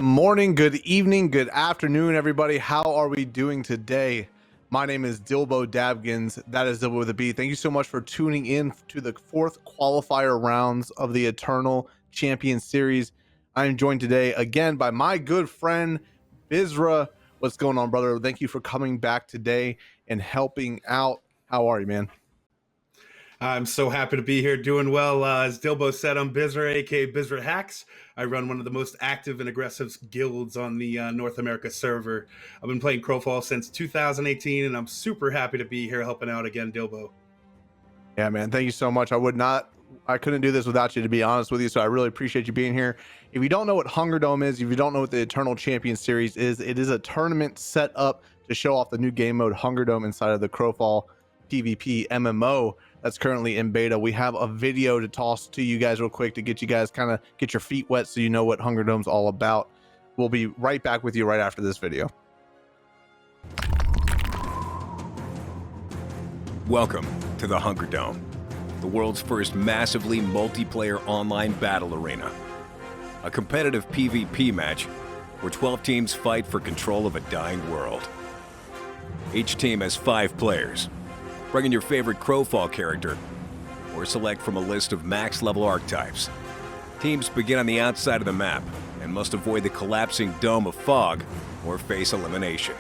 Morning, good evening, good afternoon, everybody. How are we doing today? My name is Dilbo Dabgins. That is Dilbo with a B. Thank you so much for tuning in to the fourth qualifier rounds of the Eternal Champion Series. I am joined today again by my good friend Bizra. What's going on, brother? Thank you for coming back today and helping out. How are you, man? I'm so happy to be here, doing well. As Dilbo said, I'm Bizra, aka Bizra Hacks. I run one of the most active and aggressive guilds on the North America server. I've been playing Crowfall since 2018, and I'm super happy to be here helping out again, Dilbo. Yeah, man. Thank you so much. I couldn't do this without you, to be honest with you. So I really appreciate you being here. If you don't know what HungerDome is, if you don't know what the Eternal Champion Series is, it is a tournament set up to show off the new game mode HungerDome inside of the Crowfall PvP MMO that's currently in beta. We have a video to toss to you guys real quick to get you guys kind of get your feet wet so you know what HungerDome's all about. We'll be right back with you right after this video. Welcome to the HungerDome, the world's first massively multiplayer online battle arena. A competitive PvP match where 12 teams fight for control of a dying world. Each team has 5 players. Bring in your favorite Crowfall character, or select from a list of max-level archetypes. Teams begin on the outside of the map and must avoid the collapsing dome of fog or face elimination.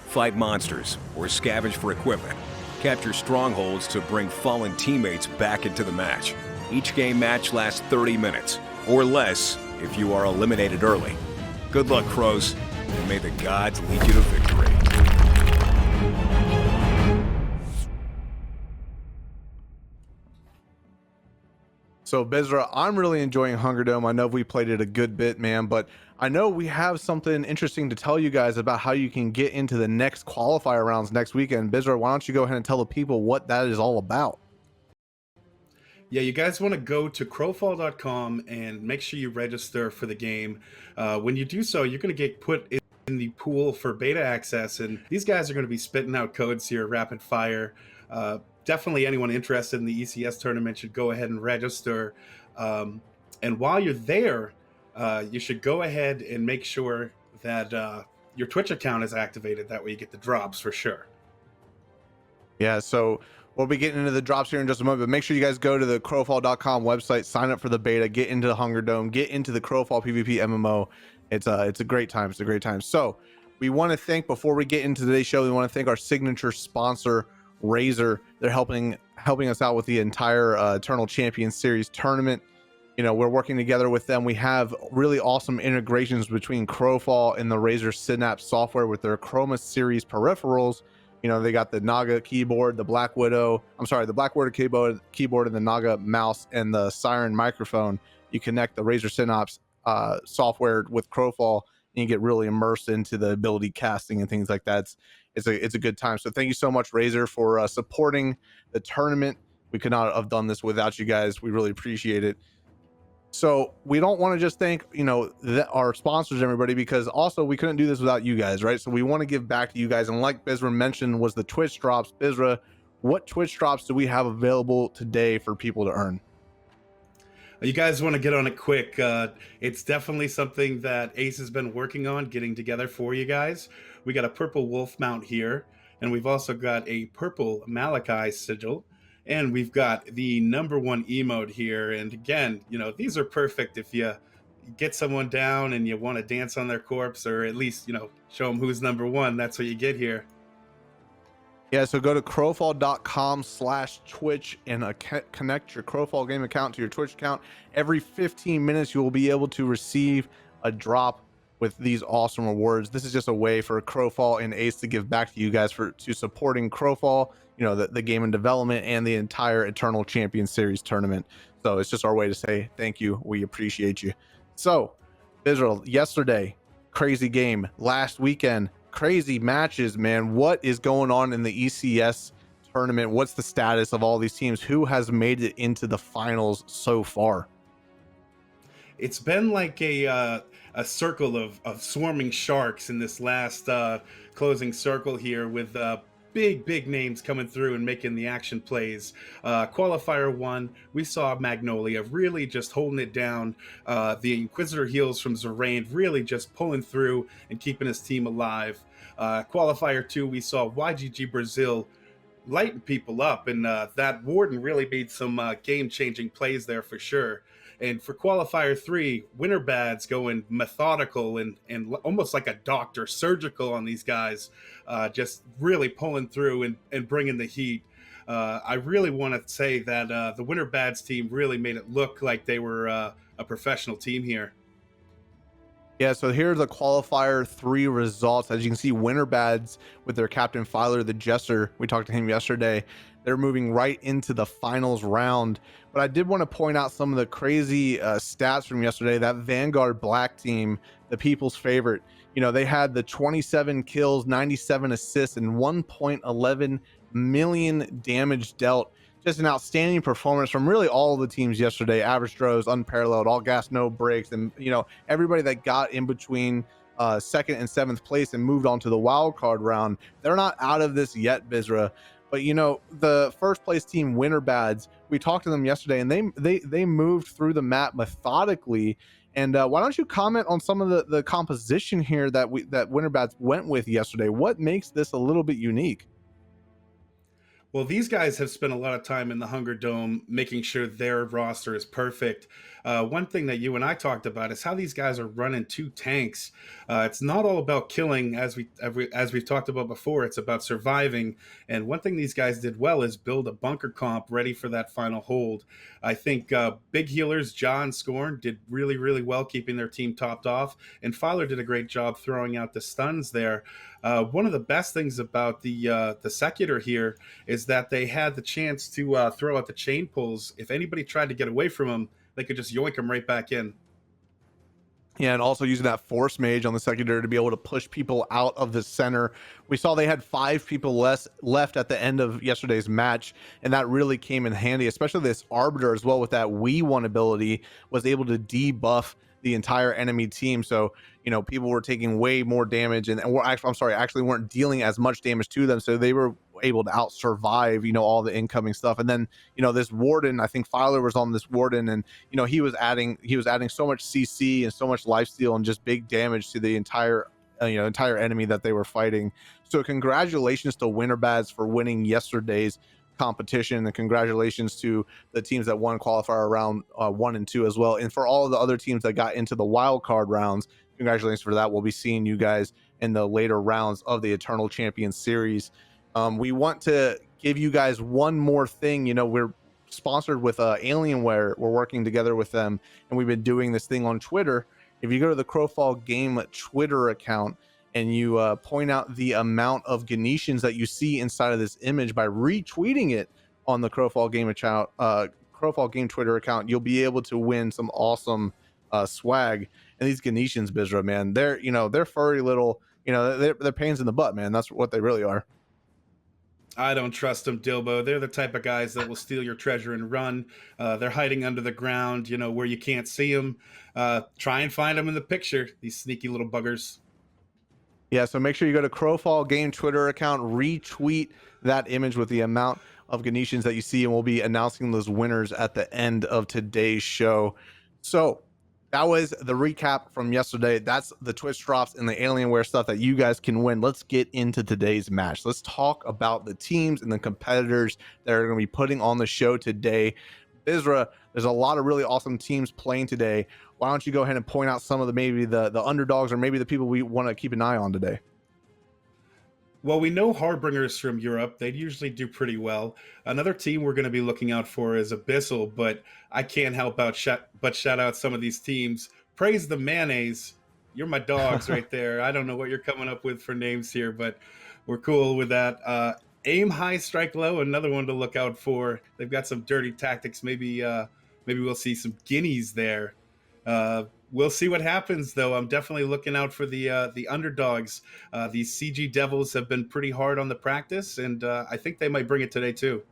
Fight monsters or scavenge for equipment. Capture strongholds to bring fallen teammates back into the match. Each game match lasts 30 minutes, or less if you are eliminated early. Good luck, Crows, and may the gods lead you to victory. So Bizra, I'm really enjoying HungerDome. I know we played it a good bit, man, but I know we have something interesting to tell you guys about how you can get into the next qualifier rounds next weekend. Bizra, why don't you go ahead and tell the people what that is all about? Yeah, you guys want to go to crowfall.com and make sure you register for the game. When you do so, you're going to get put in the pool for beta access, and these guys are going to be spitting out codes here rapid fire. Definitely anyone interested in the ECS tournament should go ahead and register. And while you're there, you should go ahead and make sure that your Twitch account is activated. That way you get the drops for sure. Yeah, so we'll be getting into the drops here in just a moment, but make sure you guys go to the crowfall.com website, sign up for the beta, get into the HungerDome, get into the Crowfall PvP MMO. It's a great time. It's a great time. So we want to thank, before we get into today's show, we want to thank our signature sponsor, Razer. They're helping us out with the entire Eternal Champion Series tournament. You know, we're working together with them. We have really awesome integrations between Crowfall and the Razer Synapse software with their Chroma series peripherals. You know, they got the Naga keyboard, the Black Widow keyboard, and the Naga mouse and the Siren microphone. You connect the Razer Synapse software with Crowfall, and you get really immersed into the ability casting and things like that. It's a good time. So thank you so much, Razer, for supporting the tournament. We could not have done this without you guys. We really appreciate it. So we don't want to just thank, you know, our sponsors, everybody, because also we couldn't do this without you guys, right? So we want to give back to you guys. And like Bizra mentioned, was the Twitch drops. Bizra, what Twitch drops do we have available today for people to earn? You guys want to get on it quick. It's definitely something that Ace has been working on getting together for you guys. We got a purple wolf mount here, and we've also got a purple Malachi sigil, and we've got the #1 emote here. And again, you know, these are perfect if you get someone down and you want to dance on their corpse, or at least, you know, show them who's #1. That's what you get here. Yeah, so go to crowfall.com/Twitch and connect your Crowfall game account to your Twitch account. Every 15 minutes, you will be able to receive a drop with these awesome rewards. This is just a way for Crowfall and Ace to give back to you guys to supporting Crowfall, you know, the game in development and the entire Eternal Champion Series tournament. So it's just our way to say thank you. We appreciate you. So, Israel, yesterday, crazy game. Last weekend, crazy matches, man. What is going on in the ECS tournament? What's the status of all these teams? Who has made it into the finals so far? It's been like a circle of swarming sharks in this last closing circle here, with big names coming through and making the action plays. Qualifier 1, we saw Magnolia really just holding it down. The Inquisitor heals from Zorain really just pulling through and keeping his team alive. Qualifier 2, we saw YGG Brazil lighting people up, and that Warden really made some game-changing plays there for sure. And for Qualifier 3, Winter Bad's going methodical and almost like a doctor, surgical on these guys, just really pulling through and bringing the heat. I really want to say that the Winter Bad's team really made it look like they were a professional team here. Yeah, so here are the Qualifier 3 results. As you can see, Winter Bads with their captain Filer the Jester. We talked to him yesterday. They're moving right into the finals round. But I did want to point out some of the crazy stats from yesterday. That Vanguard Black team, the people's favorite, you know, they had the 27 kills, 97 assists, and 1.11 million damage dealt. Just an outstanding performance from really all of the teams yesterday. Average throws, unparalleled, all gas, no breaks. And, you know, everybody that got in between second and seventh place and moved on to the wild card round, they're not out of this yet, Bizra. But, you know, the first place team, Winter Bads, we talked to them yesterday, and they moved through the map methodically. And why don't you comment on some of the composition here that Winter Bads went with yesterday? What makes this a little bit unique? Well, these guys have spent a lot of time in the HungerDome making sure their roster is perfect. One thing that you and I talked about is how these guys are running 2 tanks. It's not all about killing, as we've talked about before. It's about surviving. And one thing these guys did well is build a bunker comp ready for that final hold. I think big healers, John Scorn, did really well keeping their team topped off. And Filer did a great job throwing out the stuns there. One of the best things about the Secutor here is that they had the chance to throw out the chain pulls. If anybody tried to get away from them, they could just yoink them right back in. Yeah, and also using that Force Mage on the secondary to be able to push people out of the center. We saw they had 5 people less left at the end of yesterday's match, and that really came in handy, especially this Arbiter as well with that We One ability, was able to debuff the entire enemy team. So, you know, people were taking way more damage and were actually weren't dealing as much damage to them. So they were able to out survive, you know, all the incoming stuff. And then, you know, this Warden, I think Filer was on this Warden, and, you know, he was adding so much CC and so much lifesteal and just big damage to the entire enemy that they were fighting. So congratulations to Winter Bads for winning yesterday's competition, and congratulations to the teams that won qualifier round 1 and 2 as well, and for all of the other teams that got into the wild card rounds, congratulations for that. We'll be seeing you guys in the later rounds of the Eternal Champion series. We want to give you guys one more thing. You know, we're sponsored with Alienware. We're working together with them, and we've been doing this thing on Twitter. If you go to the Crowfall Game Twitter account and you point out the amount of Ganetians that you see inside of this image by retweeting it on the Crowfall Game Twitter account, you'll be able to win some awesome swag. And these Ganetians, Bizra, man, they're furry little, they're pains in the butt, man. That's what they really are. I don't trust them, Dilbo. They're the type of guys that will steal your treasure and run. They're hiding under the ground, where you can't see them. Try and find them in the picture, these sneaky little buggers. Yeah, so make sure you go to Crowfall Game Twitter account, retweet that image with the amount of Ganetians that you see, and we'll be announcing those winners at the end of today's show. So that was the recap from yesterday. That's the Twitch drops and the Alienware stuff that you guys can win. Let's get into today's match. Let's talk about the teams and the competitors that are going to be putting on the show today. Bizra, there's a lot of really awesome teams playing today. Why don't you go ahead and point out some of the underdogs, or maybe the people we want to keep an eye on today? Well, we know Harbingers from Europe. They usually do pretty well. Another team we're going to be looking out for is Abyssal, but I can't help but shout out some of these teams. Praise the Mayonnaise. You're my dogs right there. I don't know what you're coming up with for names here, but we're cool with that. Aim high, strike low, another one to look out for. They've got some dirty tactics. Maybe we'll see some guineas there. We'll see what happens, though. I'm definitely looking out for the underdogs. These CG Devils have been pretty hard on the practice, and I think they might bring it today, too.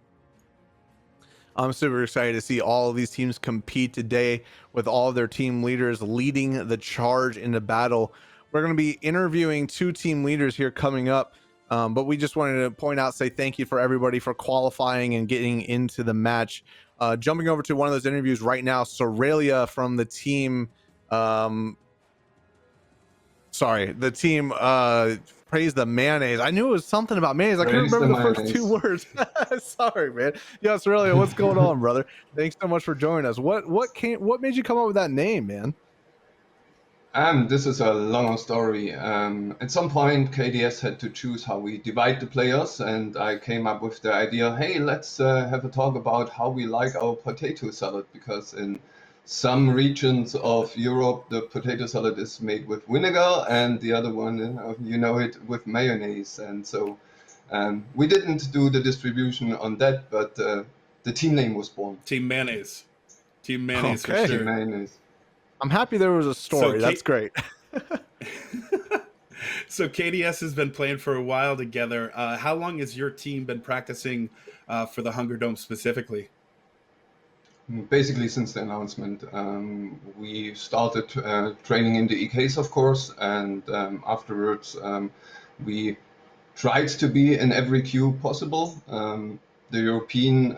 I'm super excited to see all of these teams compete today with all of their team leaders leading the charge into battle. We're going to be interviewing 2 team leaders here coming up. But we just wanted to point out, say thank you for everybody for qualifying and getting into the match. Jumping over to one of those interviews right now, Soralia from the team. The team praised the mayonnaise. I knew it was something about mayonnaise. I couldn't Praise remember the the first two words. Sorry, man. Yeah, Soralia, what's going on, brother? Thanks so much for joining us. What made you come up with that name, man? This is a long story. At some point, KDS had to choose how we divide the players, and I came up with the idea, hey, let's have a talk about how we like our potato salad, because in some regions of Europe, the potato salad is made with vinegar, and the other one, it with mayonnaise. And so we didn't do the distribution on that, but the team name was born. Team Mayonnaise. Team Mayonnaise Okay. for sure. Team Mayonnaise. I'm happy there was a story. That's great. So KDS has been playing for a while together. How long has your team been practicing for the HungerDome specifically? Basically, since the announcement, we started training in the EKs, of course, and afterwards we tried to be in every queue possible. The European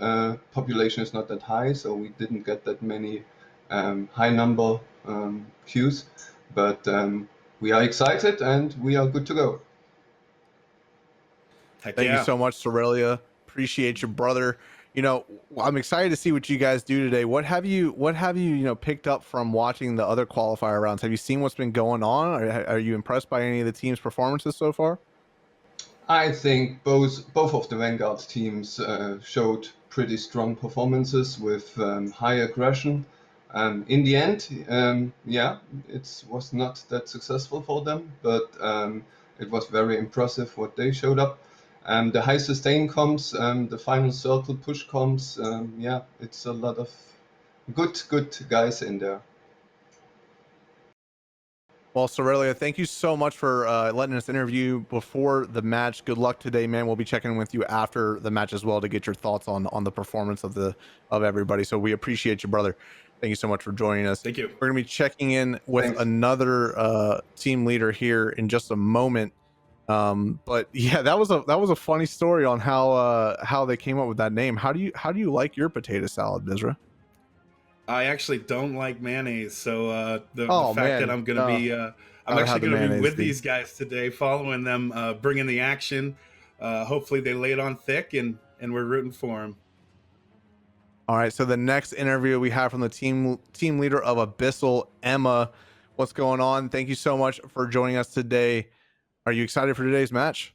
population is not that high, so we didn't get that many high number queues, but we are excited and we are good to go. Heck Thank yeah. you so much, Soralia. Appreciate you, brother. I'm excited to see what you guys do today. What have you picked up from watching the other qualifier rounds? Have you seen what's been going on? Are you impressed by any of the team's performances so far? I think both of the Vanguard teams showed pretty strong performances with high aggression. In the end, it was not that successful for them, but it was very impressive what they showed up. The high sustain comps, the final circle push comps, it's a lot of good guys in there. Well, Soralia, thank you so much for letting us interview before the match. Good luck today, man. We'll be checking in with you after the match as well to get your thoughts on the performance of everybody. So we appreciate you, brother. Thank you so much for joining us. Thank you. We're gonna be checking in with another team leader here in just a moment. But yeah, that was a funny story on how they came up with that name. How do you like your potato salad, Bizra? I actually don't like mayonnaise, so the fact that I'm actually going to be with these guys today, following them, bringing the action. Hopefully they lay it on thick, and we're rooting for them. All right, so the next interview we have from the team leader of Abyssal, Emma. What's going on? Thank you so much for joining us today. Are you excited for today's match?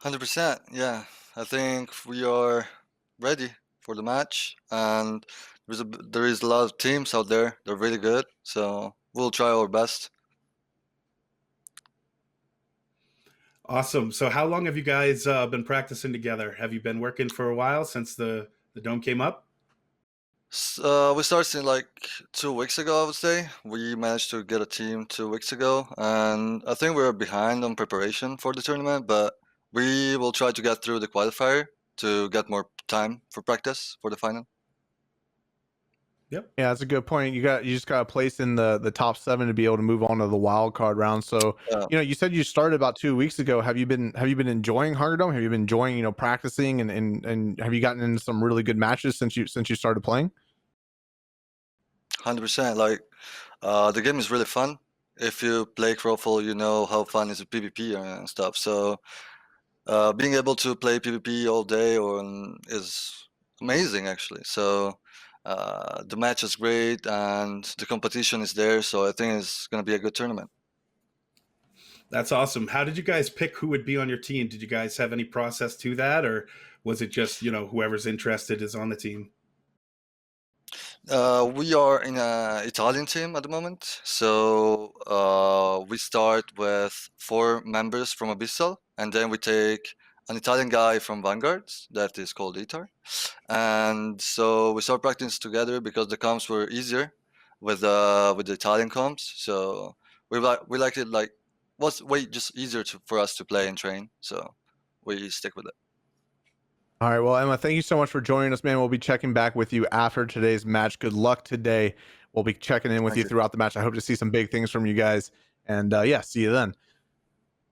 100%. Yeah, I think we are ready for the match, and there is a lot of teams out there. They're really good, so we'll try our best. Awesome. So how long have you guys been practicing together? Have you been working for a while since the dome came up? We started like 2 weeks ago, I would say. We managed to get a team 2 weeks ago, and I think we're behind on preparation for the tournament, but we will try to get through the qualifier to get more time for practice for the final. Yep. Yeah, that's a good point. You just got a place in the top 7 to be able to move on to the wild card round. So, you said you started about 2 weeks ago. Have you been enjoying HungerDome? Have you been enjoying, practicing and have you gotten into some really good matches since you started playing? 100%. Like, the game is really fun. If you play Crowfall, you know how fun is a PvP and stuff. So, being able to play PvP all day is amazing, actually. So, the match is great and the competition is there. So I think it's going to be a good tournament. That's awesome. How did you guys pick who would be on your team? Did you guys have any process to that, or was it just, whoever's interested is on the team? We are in an Italian team at the moment. So we start with 4 members from Abyssal, and then we take an Italian guy from Vanguard that is called Itar. And so we start practicing together because the comps were easier with the Italian comps. So we liked it, like, was way just easier for us to play and train. So we stick with it. All right, well, Emma, thank you so much for joining us, man. We'll be checking back with you after today's match. Good luck today. We'll be checking in with you throughout the match. I hope to see some big things from you guys, and see you then.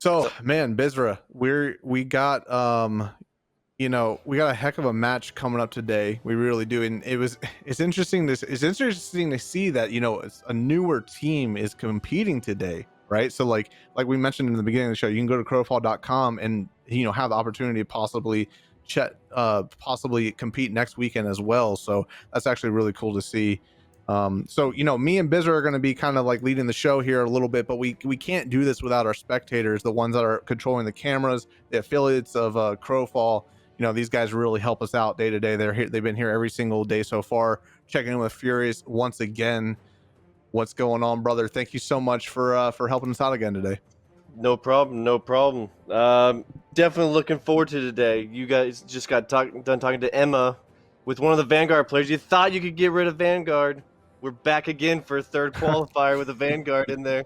So, man, Bizra, we got we got a heck of a match coming up today. We really do, and it's interesting. It's interesting to see that a newer team is competing today, right? So like we mentioned in the beginning of the show, you can go to crowfall.com and have the opportunity to possibly compete next weekend as well. So that's actually really cool to see. So me and Bizzer are going to be kind of like leading the show here a little bit, but we can't do this without our spectators, the ones that are controlling the cameras, the affiliates of Crowfall. These guys really help us out day to day. They've been here every single day so far, checking in with Furious once again. What's going on, brother? Thank you so much for helping us out again today. No problem, no problem. Definitely looking forward to today. You guys just got done talking to Emma with one of the Vanguard players. You thought you could get rid of Vanguard. We're back again for a third qualifier with a Vanguard in there.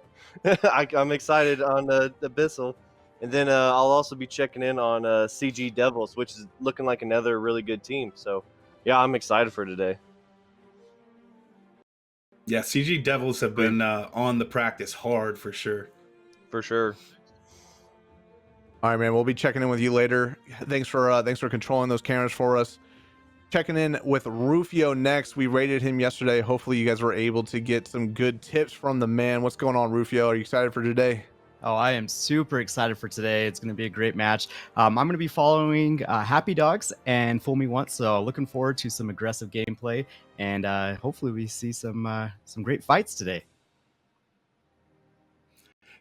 I'm excited on Abyssal. And then I'll also be checking in on CG Devils, which is looking like another really good team. So, yeah, I'm excited for today. Yeah, CG Devils have been on the practice hard for sure. For sure. All right, man. We'll be checking in with you later. Thanks for controlling those cameras for us. Checking in with Rufio next. We rated him yesterday. Hopefully you guys were able to get some good tips from the man. What's going on, Rufio? Are you excited for today? Oh, I am super excited for today. It's going to be a great match. I'm going to be following Happy Dogs and Fool Me Once, so looking forward to some aggressive gameplay, and hopefully we see some great fights today.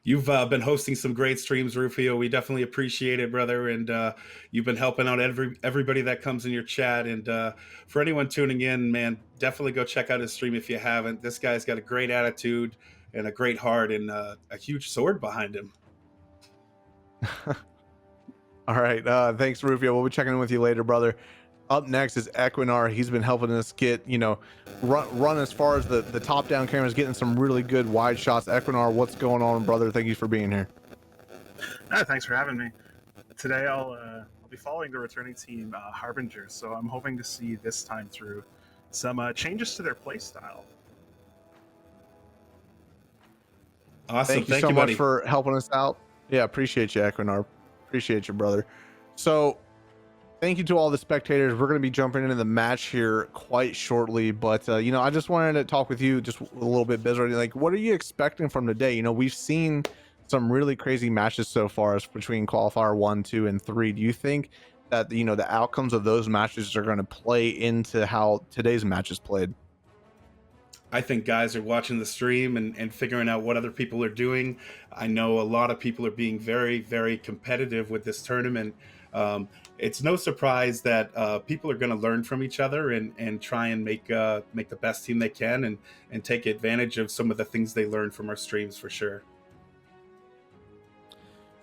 You've been hosting some great streams, Rufio. We definitely appreciate it, brother. And you've been helping out everybody that comes in your chat. And for anyone tuning in, man, definitely go check out his stream if you haven't. This guy's got a great attitude and a great heart and a huge sword behind him. All right. Thanks, Rufio. We'll be checking in with you later, brother. Up next is Equinor. He's been helping us get, run as far as the top-down cameras, getting some really good wide shots. Equinor, what's going on, brother? Thank you for being here. Thanks for having me. Today I'll be following the returning team, Harbinger, so I'm hoping to see this time through some changes to their play style. Awesome. Thank you so much for helping us out. Yeah, appreciate you, Equinor. Appreciate you, brother. So thank you to all the spectators. We're going to be jumping into the match here quite shortly, but I just wanted to talk with you just a little bit, Bizarre. Like, what are you expecting from today? We've seen some really crazy matches so far between qualifier 1, 2, and 3. Do you think that the outcomes of those matches are going to play into how today's match is played? I think guys are watching the stream and figuring out what other people are doing. I know a lot of people are being very, very competitive with this tournament. It's no surprise that people are going to learn from each other and try and make the best team they can and take advantage of some of the things they learn from our streams for sure.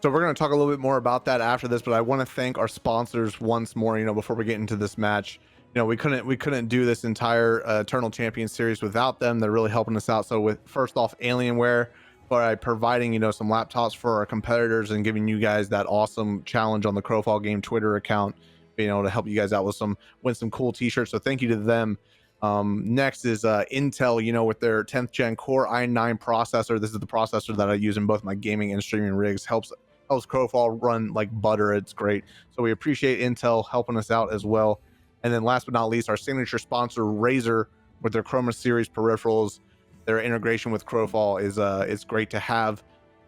So we're going to talk a little bit more about that after this, but I want to thank our sponsors once more, before we get into this match. We couldn't do this entire Eternal Champion series without them. They're really helping us out. So with first off, Alienware, by providing some laptops for our competitors and giving you guys that awesome challenge on the Crowfall game Twitter account, being able to help you guys out with win some cool t-shirts. So thank you to them. Next is Intel, with their 10th gen Core i9 processor. This is the processor that I use in both my gaming and streaming rigs. Helps Crowfall run like butter. It's great. So we appreciate Intel helping us out as well. And then last but not least, our signature sponsor, Razer, with their Chroma Series peripherals. Their integration with Crowfall is great to have.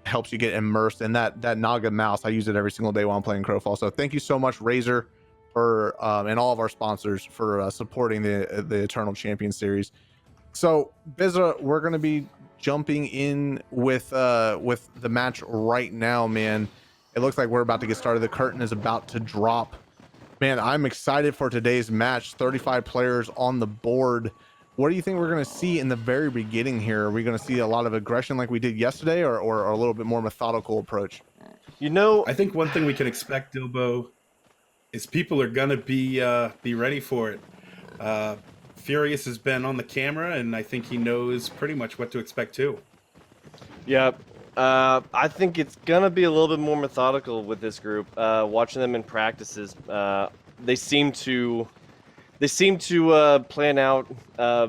Helps you get immersed. And that Naga mouse, I use it every single day while I'm playing Crowfall. So thank you so much, Razer, for and all of our sponsors for supporting the Eternal Champion series. So Bizza, we're going to be jumping in with the match right now, man. It looks like we're about to get started. The curtain is about to drop. Man, I'm excited for today's match. 35 players on the board. What do you think we're going to see in the very beginning here? Are we going to see a lot of aggression like we did yesterday, or a little bit more methodical approach? I think one thing we can expect, Dilbo, is people are going to be ready for it. Furious has been on the camera, and I think he knows pretty much what to expect too. Yeah, I think it's gonna be a little bit more methodical with this group. Watching them in practices, they seem to plan out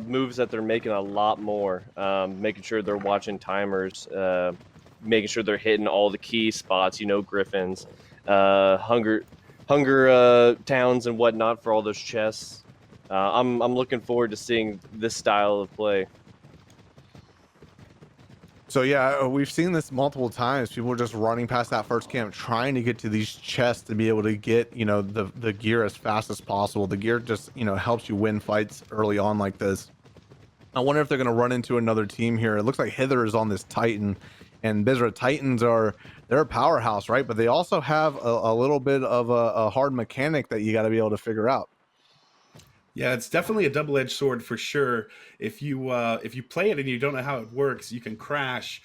moves that they're making a lot more, making sure they're watching timers, making sure they're hitting all the key spots, griffins, hunger towns and whatnot for all those chests. I'm looking forward to seeing this style of play. So yeah, we've seen this multiple times. People are just running past that first camp, trying to get to these chests to be able to get, the gear as fast as possible. The gear just, helps you win fights early on like this. I wonder if they're going to run into another team here. It looks like Hither is on this Titan, and Bizra. Titans they're a powerhouse, right? But they also have a little bit of a hard mechanic that you got to be able to figure out. Yeah, it's definitely a double-edged sword for sure. If you play it and you don't know how it works, you can crash.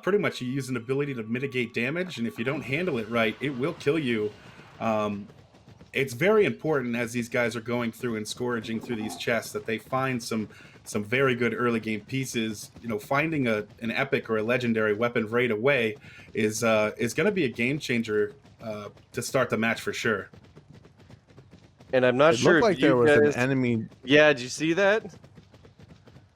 Pretty much, you use an ability to mitigate damage, and if you don't handle it right, it will kill you. It's very important as these guys are going through and scourging through these chests that they find some very good early game pieces. Finding an epic or a legendary weapon right away is going to be a game changer to start the match for sure. And I'm not sure. It looked like there was an enemy. Yeah, did you see that?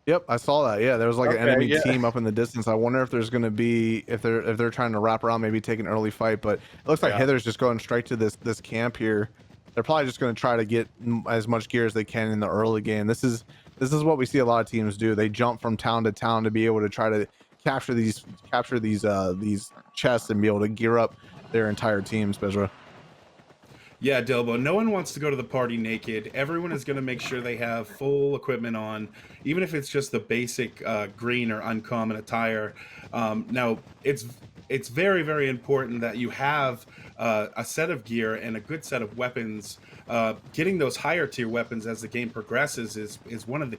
Yep, I saw that. Yeah, there was like an enemy team up in the distance. I wonder if there's going to be if they're trying to wrap around, maybe take an early fight. But it looks like Heather's just going straight to this camp here. They're probably just going to try to get as much gear as they can in the early game. This is what we see a lot of teams do. They jump from town to town to be able to try to capture these chests and be able to gear up their entire teams, Bezra. Yeah, Dilbo, no one wants to go to the party naked. Everyone is going to make sure they have full equipment on, even if it's just the basic green or uncommon attire. Now, it's very, very important that you have a set of gear and a good set of weapons. Getting those higher tier weapons as the game progresses is one of the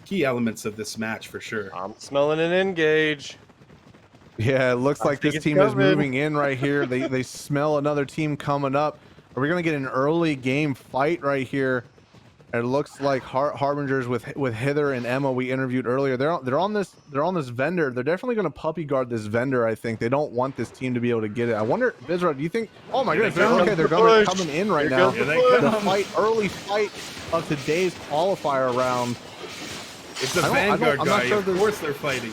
key elements of this match for sure. I'm smelling an engage. Yeah, it looks like this team is moving in right here. They smell another team coming up. Are we gonna get an early game fight right here? It looks like Harbingers with Hither and Emma we interviewed earlier. They're on this vendor. They're definitely gonna puppy guard this vendor. I think they don't want this team to be able to get it. I wonder, Bizra, do you think? Oh my goodness, they're coming in right now. The early fight of today's qualifier round. It's the Vanguard guy. Of course they're fighting.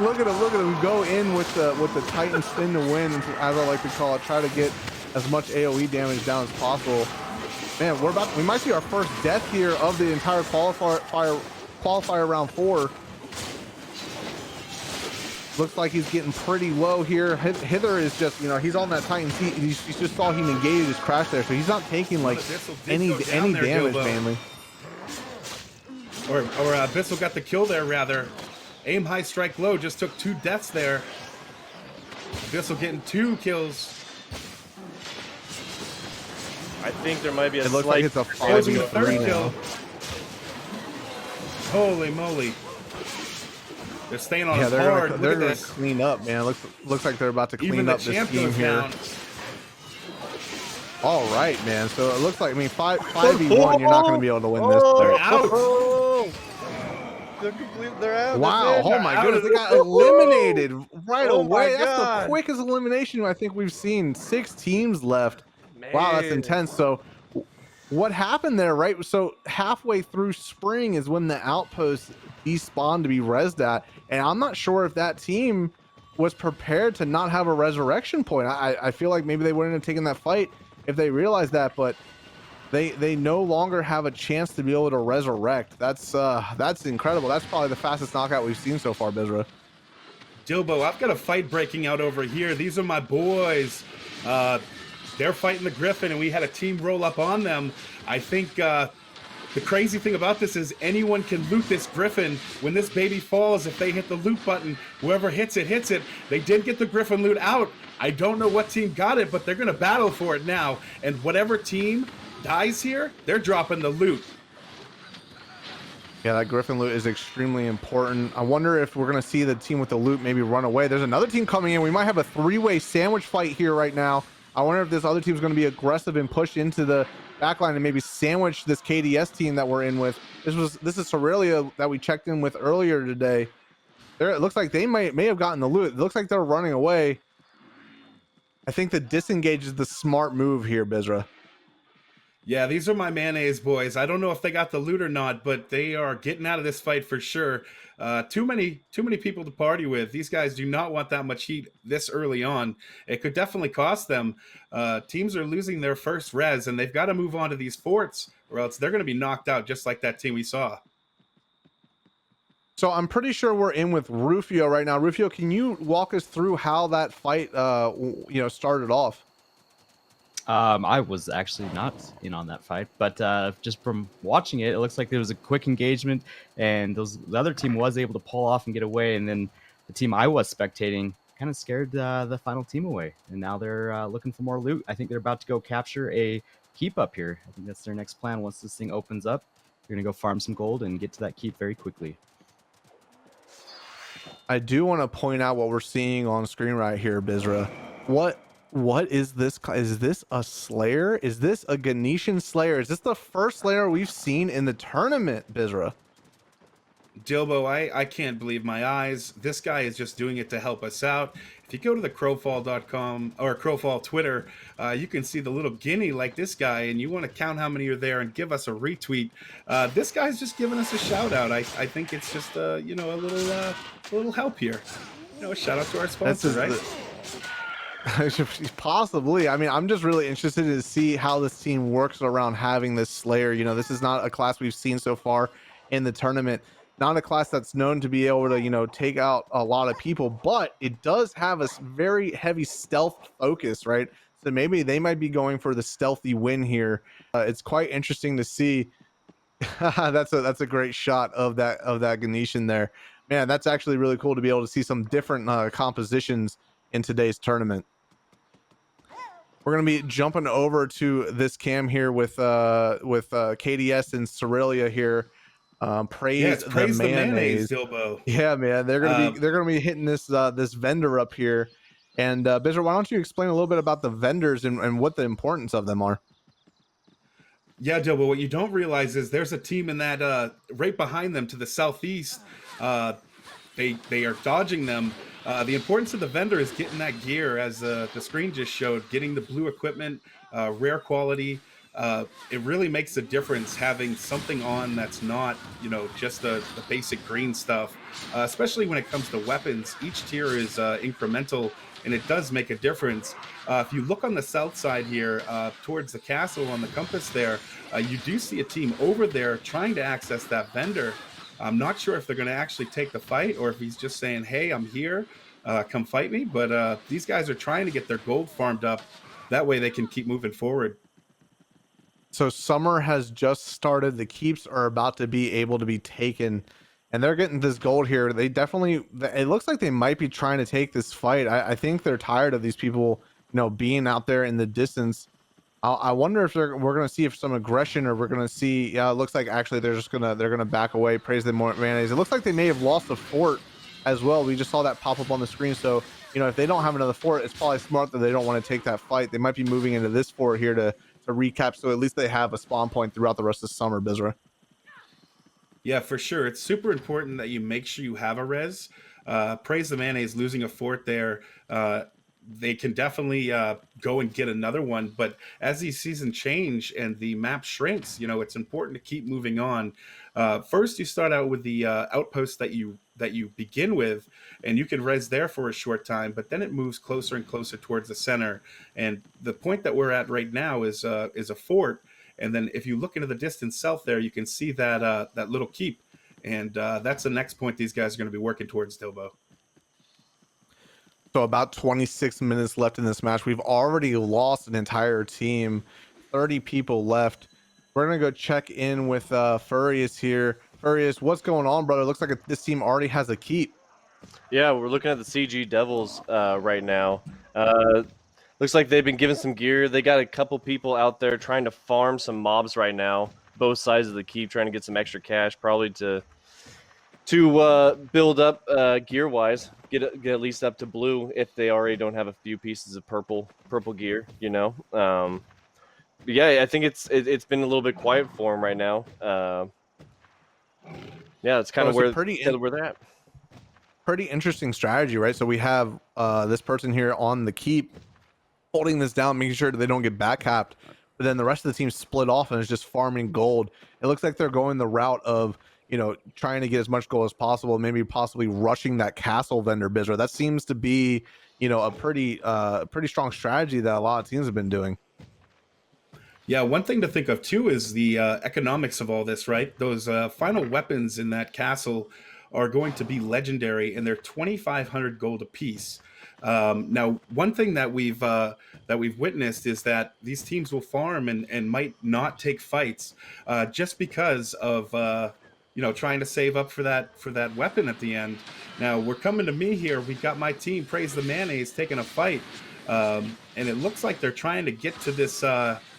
Look at him. We go in with the Titan spin to win, as I like to call it. Try to get as much AoE damage down as possible. Man, we might see our first death here of the entire qualifier round 4. Looks like he's getting pretty low here. Hither is just, he's on that Titan seat. He just saw he negated his crash there, so he's not taking like any damage mainly. Or Bissell got the kill there rather. Aim high, strike low. Just took 2 deaths there. Bissell getting 2 kills. I think there might be a It looks slight... like it's a 5v3 kill. Holy moly. They're staying on hard. They're gonna clean up, man. Looks like they're about to clean up this team here. Down. All right, man. So it looks like 5v1. You're not gonna be able to win this. They're out. They're out. Wow. Oh my goodness. They got eliminated right away. That's the quickest elimination I think we've seen. 6 teams left. Man. Wow, that's intense. So what happened there, right? So halfway through spring is when the outpost despawned to be rezzed at. And I'm not sure if that team was prepared to not have a resurrection point. I feel like maybe they wouldn't have taken that fight if they realized that, but they no longer have a chance to be able to resurrect. That's incredible. That's probably the fastest knockout we've seen so far, Bizra. Dilbo, I've got a fight breaking out over here. These are my boys. They're fighting the Griffin, and we had a team roll up on them. I think the crazy thing about this is anyone can loot this Griffin. When this baby falls, if they hit the loot button, whoever hits it, hits it. They did get the Griffin loot out. I don't know what team got it, but they're going to battle for it now. And whatever team dies here, they're dropping the loot. Yeah, that Griffin loot is extremely important. I wonder if we're going to see the team with the loot maybe run away. There's another team coming in. We might have a 3-way sandwich fight here right now. I wonder if this other team is going to be aggressive and push into the backline and maybe sandwich this KDS team that we're in with. This is Sorelia that we checked in with earlier today. It looks like they may have gotten the loot. It looks like they're running away. I think the disengage is the smart move here, Bizra. Yeah, these are my mayonnaise boys. I don't know if they got the loot or not, but they are getting out of this fight for sure. Too many people to party with. These guys do not want that much heat this early on. It could definitely cost them. Teams are losing their first res, and they've got to move on to these forts, or else they're going to be knocked out, just like that team we saw. So I'm pretty sure we're in with Rufio right now. Rufio, can you walk us through how that fight, started off? I was actually not in on that fight, but just from watching it, it looks like there was a quick engagement, and the other team was able to pull off and get away, and then the team I was spectating kind of scared the final team away, and now they're looking for more loot. I think they're about to go capture a keep up here. I think that's their next plan. Once this thing opens up, they're gonna go farm some gold and get to that keep very quickly. I do want to point out what we're seeing on screen right here, Bizra. What is this? Is this a Slayer? Is this a Ganetian Slayer? Is this the first Slayer we've seen in the tournament, Bizra? Dilbo, I can't believe my eyes. This guy is just doing it to help us out. If you go to the crowfall.com or Crowfall Twitter, you can see the little guinea like this guy, and you want to count how many are there and give us a retweet. This guy's just giving us a shout out. I think it's just a little help here. A shout out to our sponsor, right? Possibly. I mean, I'm just really interested to see how this team works around having this Slayer. This is not a class we've seen so far in the tournament. Not a class that's known to be able to, take out a lot of people, but it does have a very heavy stealth focus, right? So maybe they might be going for the stealthy win here. It's quite interesting to see. That's a great shot of that Ganetian there. Man, that's actually really cool to be able to see some different compositions in today's tournament. We're going to be jumping over to this cam here with KDS and Cerelia here. Praise the mayonnaise, Dilbo. Yeah, man, they're gonna be hitting this vendor up here. And Bizzer, why don't you explain a little bit about the vendors and what the importance of them are? Yeah, Dilbo, what you don't realize is there's a team in that right behind them to the southeast. They are dodging them. The importance of the vendor is getting that gear, as the screen just showed, getting the blue equipment, rare quality. It really makes a difference having something on that's not, just the basic green stuff, especially when it comes to weapons. Each tier is incremental, and it does make a difference. If you look on the south side here, towards the castle on the compass there, you do see a team over there trying to access that vendor. I'm not sure if they're going to actually take the fight or if he's just saying, hey, I'm here, come fight me. But these guys are trying to get their gold farmed up. That way they can keep moving forward. So summer has just started. The keeps are about to be able to be taken, and they're getting this gold here. They definitely, it looks like they might be trying to take this fight. I think they're tired of these people, being out there in the distance. I wonder if we're going to see if some aggression, or we're going to see, it looks like actually they're going to back away. Praise the mayonnaise. It looks like they may have lost a fort as well. We just saw that pop up on the screen. So, if they don't have another fort, it's probably smart that they don't want to take that fight. They might be moving into this fort here to recap, so at least they have a spawn point throughout the rest of the summer, Bizra. Yeah, for sure. It's super important that you make sure you have a res. Praise the mayonnaise losing a fort there. They can definitely go and get another one, but as these seasons change and the map shrinks, it's important to keep moving on. First, you start out with the outpost that you begin with, and you can res there for a short time, but then it moves closer and closer towards the center. And the point that we're at right now is a fort. And then if you look into the distance south there, you can see that that little keep, and that's the next point these guys are going to be working towards, Dilbo. So about 26 minutes left in this match. We've already lost an entire team, 30 people left. We're going to go check in with Furious here. Furious, what's going on, brother? Looks like this team already has a keep. Yeah, we're looking at the CG Devils right now. Looks like they've been given some gear. They got a couple people out there trying to farm some mobs right now. Both sides of the keep, trying to get some extra cash, probably to build up gear-wise. Get at least up to blue if they already don't have a few pieces of purple gear. But yeah, I think it's been a little bit quiet for them right now. Yeah, it's kind of where they're at. Pretty interesting strategy, right? So we have this person here on the keep holding this down, making sure they don't get back capped. but then the rest of the team split off and is just farming gold. It looks like they're going the route of, you know, trying to get as much gold as possible, maybe possibly rushing that castle vendor, Bizra. That seems to be, you know, a pretty strong strategy that a lot of teams have been doing. Yeah, one thing to think of too is the economics of all this, right? Those final weapons in that castle are going to be legendary, and they're 2,500 gold apiece. Now, one thing that we've witnessed is that these teams will farm and might not take fights just because of you know, trying to save up for that weapon at the end. Now we're coming to me here. We've got my team, Praise the Mayonnaise, taking a fight, and it looks like they're trying to get to this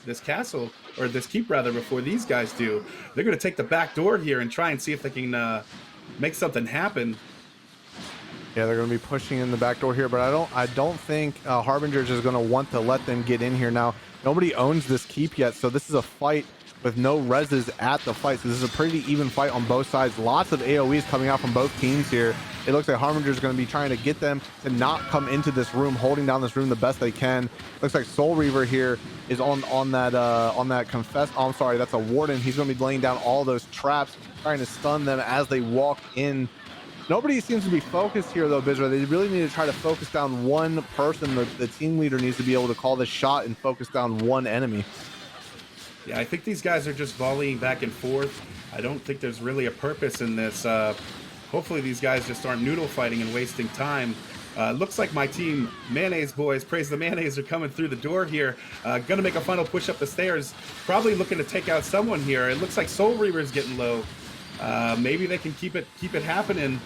this castle, or this keep rather, before these guys do. They're going to take the back door here and try and see if they can make something happen. Yeah, they're going to be pushing in the back door here, but I don't think Harbingers is going to want to let them get in here. Now, nobody owns this keep yet, so this is a fight with no reses at the fight. So this is a pretty even fight on both sides. Lots of AoEs coming out from both teams here. It looks like Harbingers is going to be trying to get them to not come into this room, holding down this room the best they can. Looks like Soul Reaver here is on that confess. Oh, I'm sorry, that's a warden. He's going to be laying down all those traps, trying to stun them as they walk in. Nobody seems to be focused here, though, Bizra. They really need to try to focus down one person. The team leader needs to be able to call the shot and focus down one enemy. Yeah, I think these guys are just volleying back and forth. I don't think there's really a purpose in this. Hopefully these guys just aren't noodle fighting and wasting time. Looks like my team, Mayonnaise Boys, Praise the Mayonnaise, are coming through the door here. Gonna make a final push up the stairs. Probably looking to take out someone here. It looks like Soul Reaver's getting low. Maybe they can keep it happening.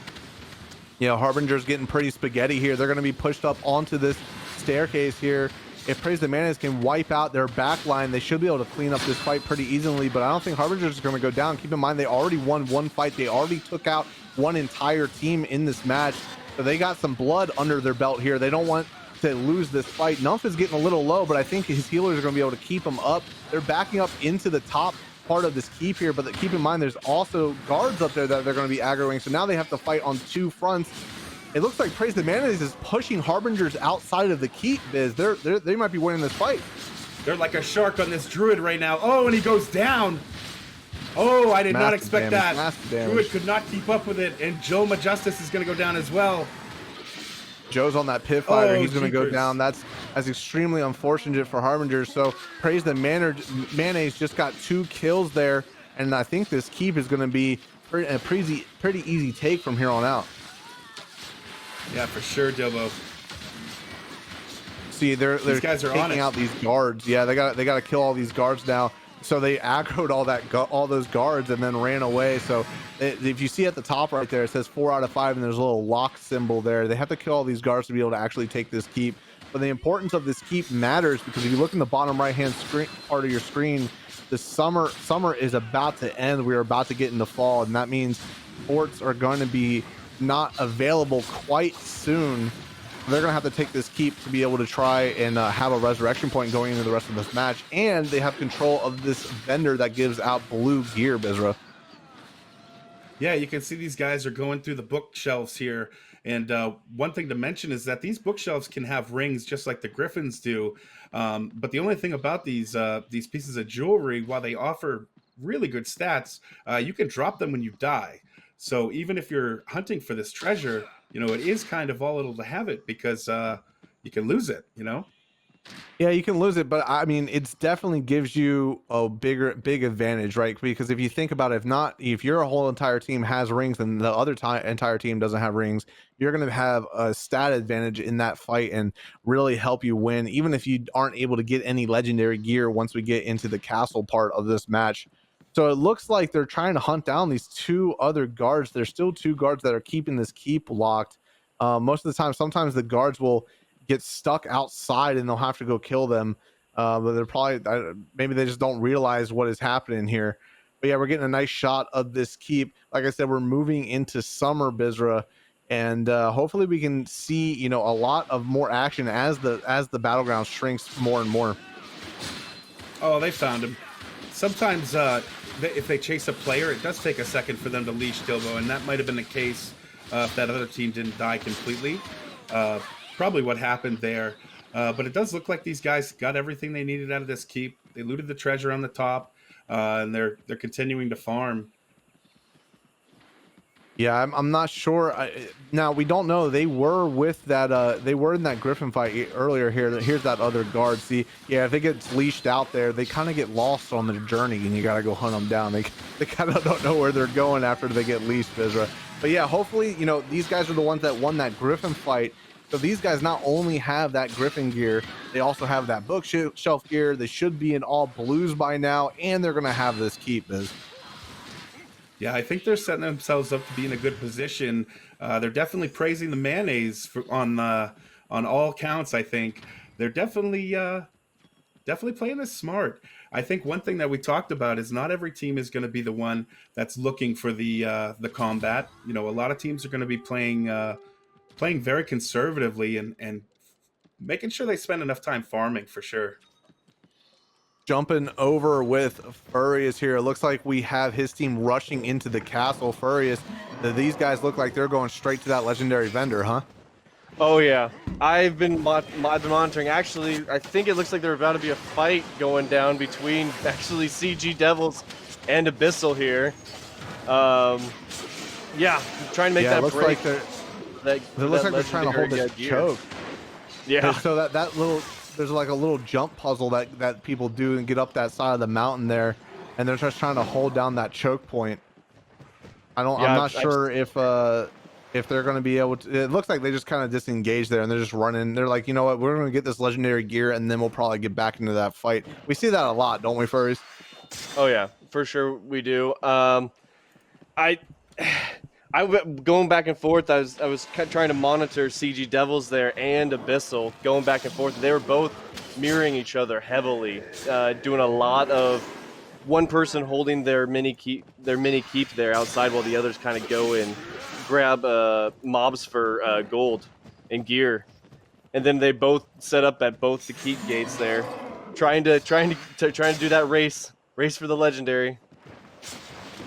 Yeah, Harbinger's getting pretty spaghetti here. They're going to be pushed up onto this staircase here. If Praise the Mayonnaise can wipe out their back line, they should be able to clean up this fight pretty easily, but I don't think Harbinger's going to go down. Keep in mind, they already won one fight. They already took out one entire team in this match, so they got some blood under their belt here. They don't want to lose this fight. Numph is getting a little low, but I think his healers are going to be able to keep him up. They're backing up into the top part of this keep here, but keep in mind there's also guards up there that they're going to be aggroing, so now they have to fight on two fronts. It looks like Praise the Mayonnaise is pushing Harbingers outside of the keep, Biz. They might be winning this fight. They're like a shark on this druid right now. Oh, and he goes down. Oh, I did not expect that. Druid could not keep up with it, and Joe Majestus is going to go down as well. Joe's on that pit fighter. Oh, he's going to go down. That's extremely unfortunate for Harbingers. So Praise the Mayonnaise just got 2 kills there, and I think this keep is going to be a pretty easy take from here on out. Yeah, for sure, Dobo. See, these guys are taking out these guards. Yeah, they got to kill all these guards now. So they aggroed all those guards and then ran away. So if you see at the top right there, it says 4 out of 5, and there's a little lock symbol there. They have to kill all these guards to be able to actually take this keep. But the importance of this keep matters, because if you look in the bottom right-hand screen part of your screen, the summer is about to end. We're about to get into fall, and that means forts are going to be not available quite soon. They're going to have to take this keep to be able to try and have a resurrection point going into the rest of this match. And they have control of this vendor that gives out blue gear, Bizra. Yeah, you can see these guys are going through the bookshelves here. And one thing to mention is that these bookshelves can have rings just like the Griffins do. But the only thing about these pieces of jewelry, while they offer really good stats, you can drop them when you die. So even if you're hunting for this treasure, you know, it is kind of volatile to have it, because you can lose it, you know? Yeah, you can lose it, but I mean, it's definitely gives you a big advantage, right? Because if you think about it, if your whole entire team has rings and the other entire team doesn't have rings, you're going to have a stat advantage in that fight and really help you win, even if you aren't able to get any legendary gear once we get into the castle part of this match. So it looks like they're trying to hunt down these 2 other guards. There's still 2 guards that are keeping this keep locked. Most of the time, sometimes the guards will get stuck outside and they'll have to go kill them. But they're probably, maybe they just don't realize what is happening here. But yeah, we're getting a nice shot of this keep. Like I said, we're moving into summer, Bizra, and hopefully we can see, you know, a lot of more action as the battleground shrinks more and more. Oh, they found him. Sometimes if they chase a player, it does take a second for them to leash Dilbo, and that might have been the case if that other team didn't die completely. Probably what happened there. But it does look like these guys got everything they needed out of this keep. They looted the treasure on the top, and they're continuing to farm. Yeah, I'm not sure. Now we don't know. They were with that. They were in that Griffin fight earlier. Here's that other guard. See, yeah, if they get leashed out there, they kind of get lost on their journey, and you gotta go hunt them down. They kind of don't know where they're going after they get leashed, Bizra. But yeah, hopefully, you know, these guys are the ones that won that Griffin fight. So these guys not only have that Griffin gear, they also have that bookshelf gear. They should be in all blues by now, and they're gonna have this keep, Biz. Yeah, I think they're setting themselves up to be in a good position. They're definitely praising the mayonnaise on all counts. I think they're definitely playing this smart. I think one thing that we talked about is not every team is going to be the one that's looking for the combat. You know, a lot of teams are going to be playing very conservatively and making sure they spend enough time farming for sure. Jumping over with Furious here. It looks like we have his team rushing into the castle. Furious, these guys look like they're going straight to that legendary vendor, huh? Oh yeah, I've been monitoring. Actually, I think it looks like there's about to be a fight going down between actually CG Devils and Abyssal here. Yeah, trying to make that looks break. Like it looks like they're trying to hold this choke. Yeah. So that little, there's like a little jump puzzle that people do and get up that side of the mountain there, and they're just trying to hold down that choke point. I'm not sure if they're going to be able to. It looks like they just kind of disengage there and they're just running. They're like, you know what, we're going to get this legendary gear and then we'll probably get back into that fight. We see that a lot, don't we, Furries? Oh yeah, for sure we do. I going back and forth. I was trying to monitor CG Devils there and Abyssal going back and forth. They were both mirroring each other heavily, doing a lot of one person holding their mini keep there outside while the others kind of go and grab mobs for gold and gear, and then they both set up at both the keep gates there, trying to do that race for the legendary.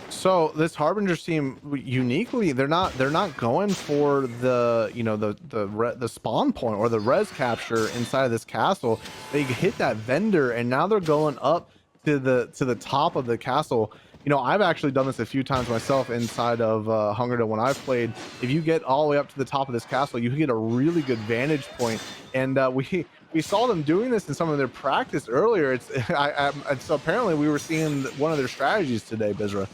So this Harbinger's team, uniquely, they're not going for the, you know, the spawn point or the res capture inside of this castle. They hit that vendor and now they're going up to the top of the castle. You know, I've actually done this a few times myself inside of HungerDome when I've played. If you get all the way up to the top of this castle, you can get a really good vantage point. And we saw them doing this in some of their practice earlier. So apparently we were seeing one of their strategies today, Bizra.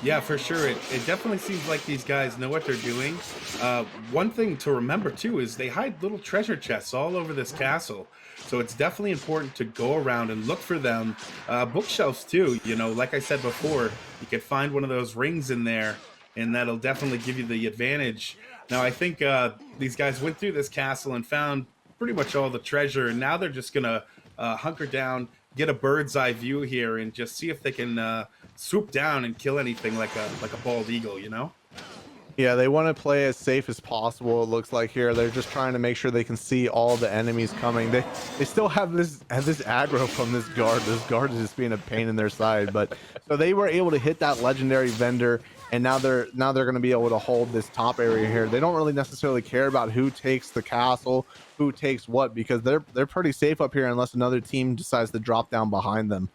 Yeah, for sure. It definitely seems like these guys know what they're doing. One thing to remember too is they hide little treasure chests all over this castle. So it's definitely important to go around and look for them. Bookshelves too, you know, like I said before, you could find one of those rings in there and that'll definitely give you the advantage. Now I think these guys went through this castle and found pretty much all the treasure, and now they're just gonna hunker down, get a bird's eye view here and just see if they can swoop down and kill anything like a bald eagle, you know? Yeah, they want to play as safe as possible. It looks like here they're just trying to make sure they can see all the enemies coming. They still have this aggro from this guard. This guard is just being a pain in their side. But so they were able to hit that legendary vendor, and now they're going to be able to hold this top area here. They don't really necessarily care about who takes the castle, who takes what, because they're pretty safe up here unless another team decides to drop down behind them.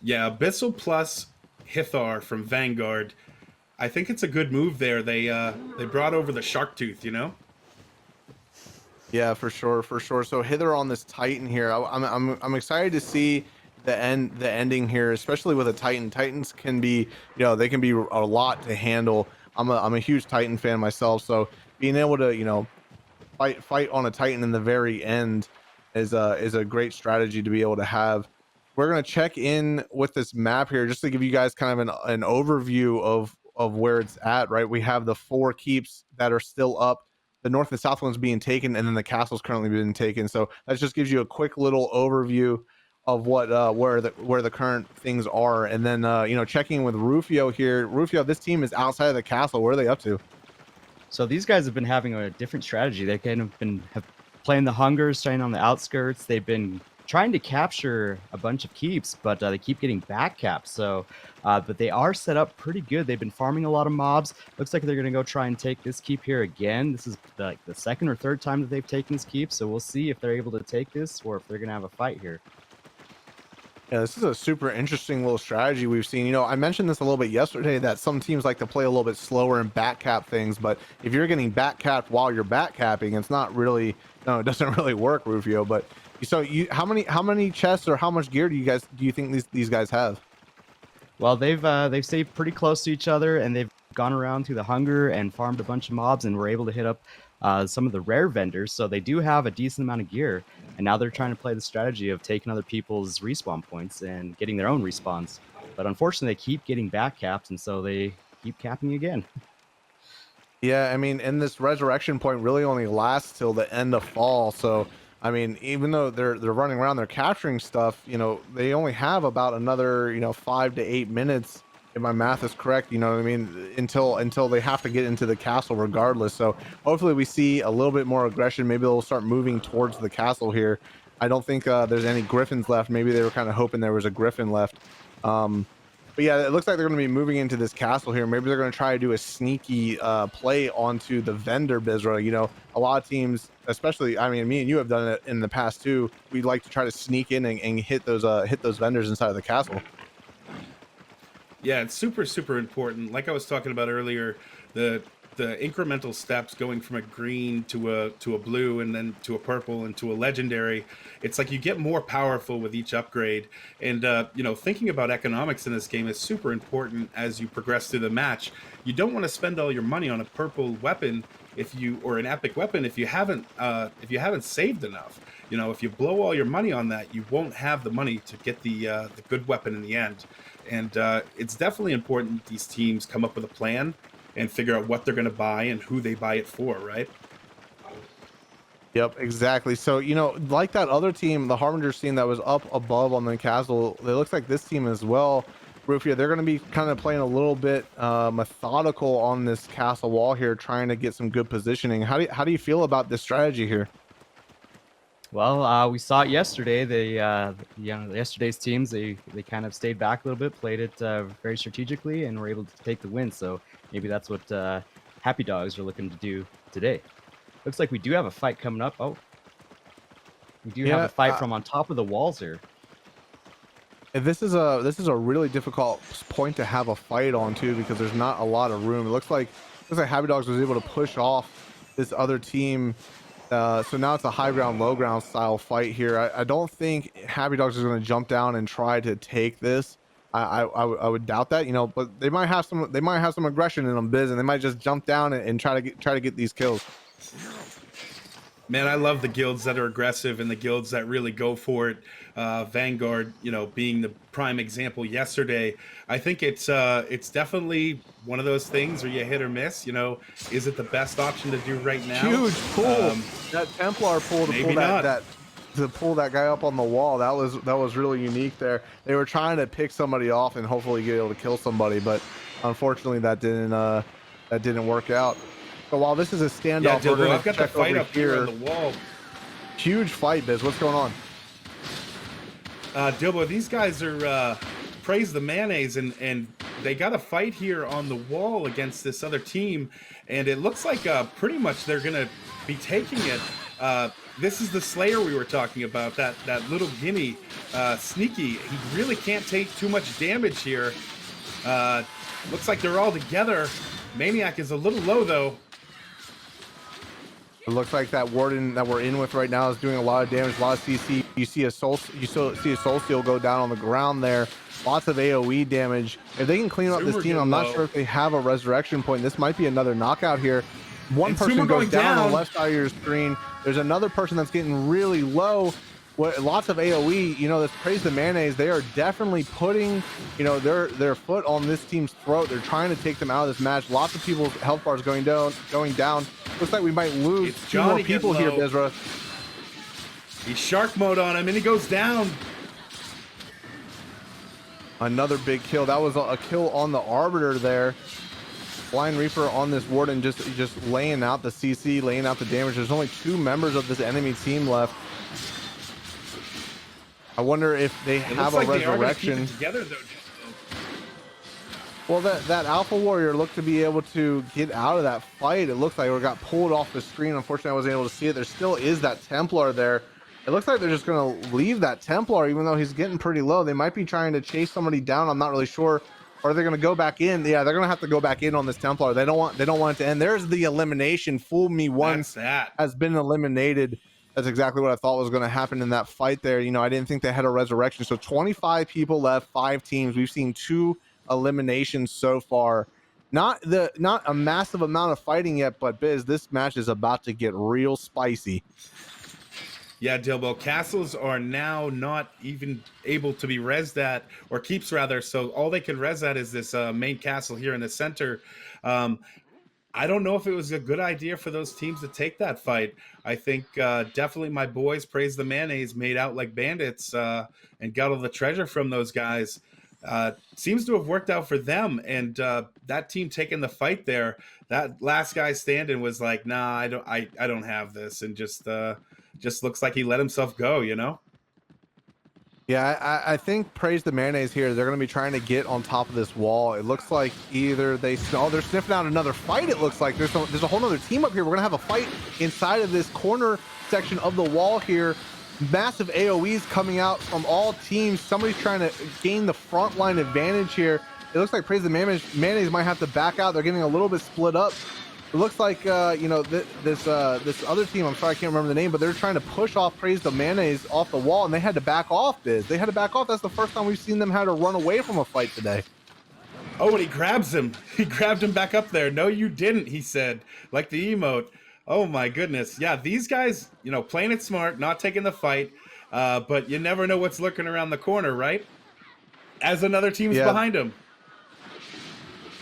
Yeah, Abyssal plus Hithar from Vanguard. I think it's a good move there. They brought over the shark tooth, you know? Yeah, for sure. So Hither on this Titan here. I'm excited to see the ending here, especially with a Titan. Titans can be, you know, they can be a lot to handle. I'm a huge Titan fan myself, so being able to, you know, fight on a Titan in the very end is a great strategy to be able to have. We're gonna check in with this map here just to give you guys kind of an overview of where it's at. Right, we have the 4 keeps that are still up. The north and south one's being taken, and then the castle's currently being taken. So that just gives you a quick little overview of what where the current things are. And then you know, checking with Rufio here. Rufio, this team is outside of the castle. What are they up to? So these guys have been having a different strategy. They kind of been playing the hunger, staying on the outskirts. They've been trying to capture a bunch of keeps, but they keep getting back capped. So, but they are set up pretty good. They've been farming a lot of mobs. Looks like they're going to go try and take this keep here again. This is like the second or third time that they've taken this keep. So we'll see if they're able to take this or if they're going to have a fight here. Yeah, this is a super interesting little strategy we've seen. You know, I mentioned this a little bit yesterday that some teams like to play a little bit slower and back cap things, but if you're getting back capped while you're back capping, it's not really, no, it doesn't really work, Rufio. But so how many chests or how much gear do you think these guys have? Well, they've stayed pretty close to each other, and they've gone around through the hunger and farmed a bunch of mobs, and were able to hit up some of the rare vendors. So they do have a decent amount of gear, and now they're trying to play the strategy of taking other people's respawn points and getting their own respawns. But unfortunately, they keep getting back capped, and so they keep capping again. Yeah, I mean, and this resurrection point really only lasts till the end of fall. So I mean, even though they're running around, they're capturing stuff, you know, they only have about another, 5 to 8 minutes, if my math is correct, you know what I mean, until they have to get into the castle regardless. So hopefully we see a little bit more aggression. Maybe they'll start moving towards the castle here. I don't think there's any griffins left. Maybe they were kind of hoping there was a griffin left. But yeah, it looks like they're going to be moving into this castle here. Maybe they're going to try to do a sneaky play onto the vendor, Bizra. You know, a lot of teams, especially, I mean, me and you have done it in the past too. We'd like to try to sneak in and hit those vendors inside of the castle. Yeah, it's super, super important. Like I was talking about earlier, the incremental steps going from a green to a blue and then to a purple and to a legendary, it's like you get more powerful with each upgrade. And thinking about economics in this game is super important as you progress through the match. You don't want to spend all your money on a purple weapon or an epic weapon if you haven't saved enough. You know, if you blow all your money on that, you won't have the money to get the good weapon in the end. And it's definitely important these teams come up with a plan and figure out what they're going to buy and who they buy it for, right? Yep, exactly. So, like that other team, the Harbingers team that was up above on the castle, it looks like this team as well, Rufia, they're going to be kind of playing a little bit methodical on this castle wall here, trying to get some good positioning. How do you feel about this strategy here? Well, we saw it yesterday. Yesterday's teams, they kind of stayed back a little bit, played it very strategically, and were able to take the win. So maybe that's what Happy Dogs are looking to do today. Looks like we do have a fight coming up. Oh, we do have a fight from on top of the walls here. This is a really difficult point to have a fight on too, because there's not a lot of room. It looks like Happy Dogs was able to push off this other team. So now it's a high ground, low ground style fight here. I don't think Happy Dogs is going to jump down and try to take this. I would doubt that, but they might have some aggression in them, Biz, and they might just jump down and try to get these kills. Man, I love the guilds that are aggressive and the guilds that really go for it. Vanguard, being the prime example yesterday. I think it's definitely one of those things where you hit or miss. Is it the best option to do right now? Huge pull. That Templar pull to pull that guy up on the wall. That was really unique there. They were trying to pick somebody off and hopefully get able to kill somebody, but unfortunately that didn't work out. So while this is a standoff, we're going to check over here on the wall. Huge fight, Biz. What's going on? Dilbo, these guys are praise the mayonnaise, and they got a fight here on the wall against this other team, and it looks like pretty much they're going to be taking it. This is the Slayer we were talking about, that little guinea, Sneaky. He really can't take too much damage here. Looks like they're all together. Maniac is a little low, though. It looks like that Warden that we're in with right now is doing a lot of damage, a lot of CC. You see a Soul Steal go down on the ground there. Lots of AoE damage. If they can clean up this team, I'm not sure if they have a resurrection point. This might be another knockout here. One person goes down on the left side of your screen. There's another person that's getting really low. Lots of AoE. This Praise the Mayonnaise. They are definitely putting, their foot on this team's throat. They're trying to take them out of this match. Lots of people's health bars going down. Looks like we might lose two more people here, Bezra. He's shark mode on him, and he goes down. Another big kill. That was a kill on the Arbiter there. Blind Reaper on this Warden, just laying out the CC, laying out the damage. There's only 2 members of this enemy team left. I wonder if they It have looks a like they are gonna keep resurrection. it together though. Well, that Alpha Warrior looked to be able to get out of that fight. It looks like it got pulled off the screen. Unfortunately, I wasn't able to see it. There still is that Templar there. It looks like they're just going to leave that Templar, even though he's getting pretty low. They might be trying to chase somebody down. I'm not really sure. Or are they going to go back in? Yeah, they're going to have to go back in on this Templar. They don't want it to end. There's the elimination. Fool me once has been eliminated. That's exactly what I thought was going to happen in that fight there. You know, I didn't think they had a resurrection. So 25 people left, 5 teams. We've seen 2 eliminations so far. Not a massive amount of fighting yet, but Biz, this match is about to get real spicy. Yeah, Dilbo, castles are now not even able to be rezzed at, or keeps rather, so all they can res at is this main castle here in the center. I don't know if it was a good idea for those teams to take that fight. I think definitely my boys, Praise the Mayonnaise, made out like bandits and got all the treasure from those guys. Seems to have worked out for them, and that team taking the fight there, that last guy standing was like, nah, I don't have this, and just looks like he let himself go, you know? Yeah, I think Praise the Mayonnaise here. They're going to be trying to get on top of this wall. It looks like either they're sniffing out another fight. It looks like there's a whole other team up here. We're going to have a fight inside of this corner section of the wall here. Massive AoEs coming out from all teams. Somebody's trying to gain the front line advantage here. It looks like Praise the Mayonnaise might have to back out. They're getting a little bit split up. It looks like you know, this other team, I'm sorry I can't remember the name, but they're trying to push off Praise the Mayonnaise off the wall, and they had to back off. They had to back off. That's the first time we've seen them have to run away from a fight today. Oh, and he grabs him. He grabbed him back up there. No, you didn't, he said, like the emote. Oh my goodness. Yeah, these guys, you know, playing it smart, not taking the fight, but you never know what's lurking around the corner, right? As another team's behind him.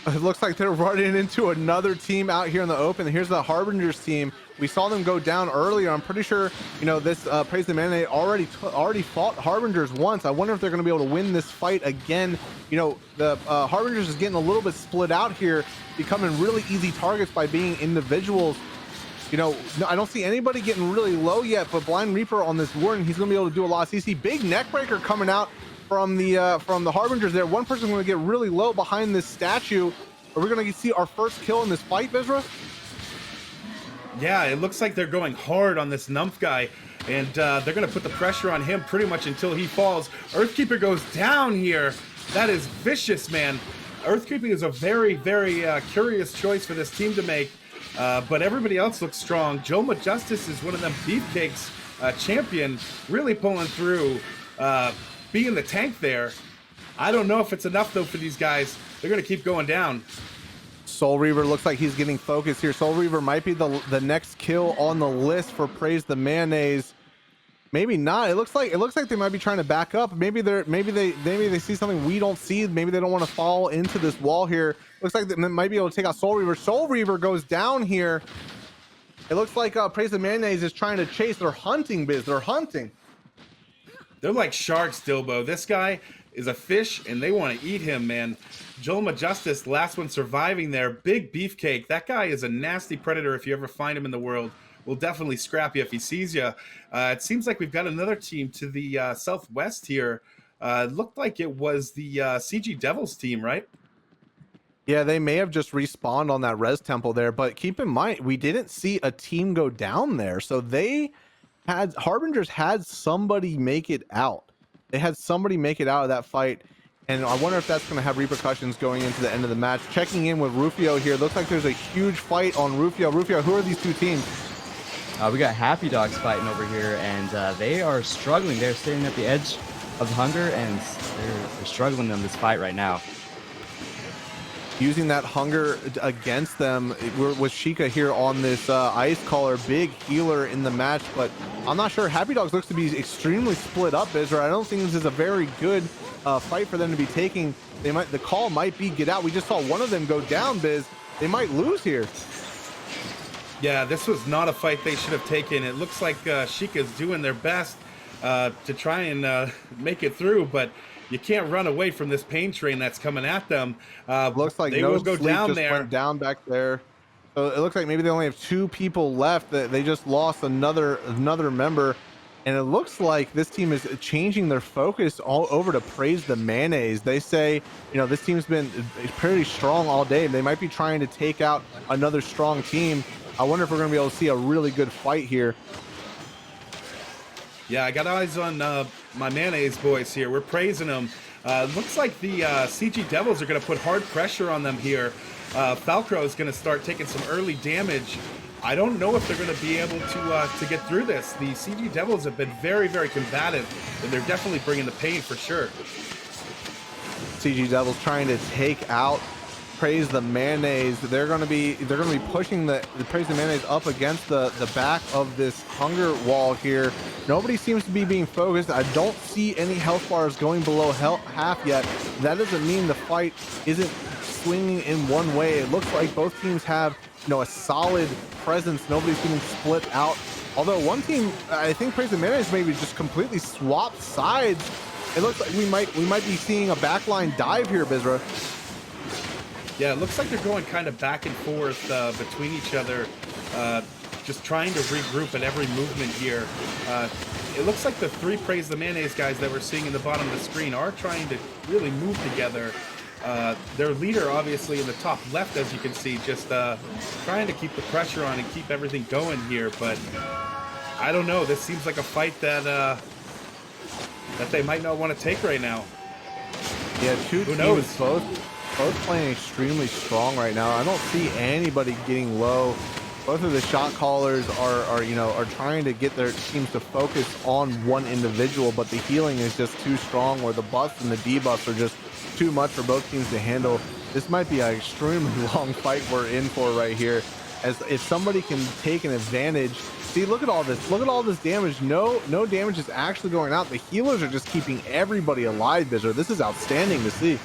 It looks like they're running into another team out here in the open. Here's the Harbingers team. We saw them go down earlier. I'm pretty sure, you know, this Praise the Mayonnaise already fought Harbingers once. I wonder if they're going to be able to win this fight again. You know, the Harbingers is getting a little bit split out here, becoming really easy targets by being individuals. You know, I don't see anybody getting really low yet, but Blind Reaper on this Warden, he's going to be able to do a lot of CC. Big neckbreaker coming out from the Harbingers there. One person's going to get really low behind this statue. Are we going to see our first kill in this fight, Vizra? Yeah, it looks like they're going hard on this Numph guy, and they're going to put the pressure on him pretty much until he falls. Earthkeeper goes down here. That is vicious, man. Earthkeeper is a very, very curious choice for this team to make, but everybody else looks strong. Joma Justice is one of them beefcakes champion, really pulling through, being the tank there. I don't know if it's enough, though, for these guys. They're going to keep going down. Soul Reaver looks like he's getting focused here. Soul Reaver might be the next kill on the list for Praise the Mayonnaise. Maybe not. It looks like they might be trying to back up. Maybe they see something we don't see. Maybe they don't want to fall into this wall here. Looks like they might be able to take out Soul Reaver. Soul Reaver goes down here. It looks like Praise the Mayonnaise is trying to chase. They're hunting, Biz. They're hunting. They're like sharks, Dilbo. This guy is a fish, and they want to eat him, man. Joel Majustice, last one surviving there. Big beefcake. That guy is a nasty predator if you ever find him in the world. Will definitely scrap you if he sees you. It seems like we've got another team to the southwest here. It looked like it was the CG Devils team, right? Yeah, they may have just respawned on that res temple there, but keep in mind, we didn't see a team go down there. So Harbingers had somebody make it out. They had somebody make it out of that fight. And I wonder if that's going to have repercussions going into the end of the match. Checking in with Rufio here. Looks like there's a huge fight on Rufio. Rufio, who are these two teams? We got Happy Dogs fighting over here, and they are struggling. They're sitting at the edge of the hunger, and they're struggling in this fight right now. Using that hunger against them. We're with Sheikah here on this Ice Caller, big healer in the match, but I'm not sure. Happy Dogs looks to be extremely split up, Bizra. I don't think this is a very good fight for them to be taking. The call might be get out. We just saw one of them go down, Biz. They might lose here. Yeah, this was not a fight they should have taken. It looks like Sheikah's doing their best to try and make it through, but you can't run away from this pain train that's coming at them. Looks like they no will go sleep down just there. went down back there. So it looks like maybe they only have 2 people left. They just lost another member. And it looks like this team is changing their focus all over to praise the mayonnaise. They say, this team's been pretty strong all day. They might be trying to take out another strong team. I wonder if we're going to be able to see a really good fight here. Yeah, I got eyes on my mayonnaise boys here. We're praising them. Looks like the CG Devils are going to put hard pressure on them here. Falcro is going to start taking some early damage. I don't know if they're going to be able to get through this. The CG Devils have been very, very combative, and they're definitely bringing the pain for sure. CG Devils trying to take out Praise the Mayonnaise. They're going to be pushing the Praise the Mayonnaise up against the back of this hunger wall here. Nobody seems to be being focused. I don't see any health bars going below half yet. That doesn't mean the fight isn't swinging in one way. It looks like both teams have a solid presence. Nobody's getting split out. Although one team, I think Praise the Mayonnaise maybe just completely swapped sides. It looks like we might be seeing a backline dive here, Bizra. Yeah, it looks like they're going kind of back and forth between each other, just trying to regroup at every movement here. It looks like the three Praise the Mayonnaise guys that we're seeing in the bottom of the screen are trying to really move together. Their leader, obviously, in the top left, as you can see, just trying to keep the pressure on and keep everything going here. But I don't know. This seems like a fight that that they might not want to take right now. Yeah, two Who teams knows? both playing extremely strong right now. I don't see anybody getting low. Both of the shot callers are trying to get their teams to focus on one individual, but the healing is just too strong, or the buffs and the debuffs are just too much for both teams to handle. This might be an extremely long fight we're in for right here. As if somebody can take an advantage. See, look at all this. Look at all this damage. No damage is actually going out. The healers are just keeping everybody alive, Bizzer. This is outstanding to see.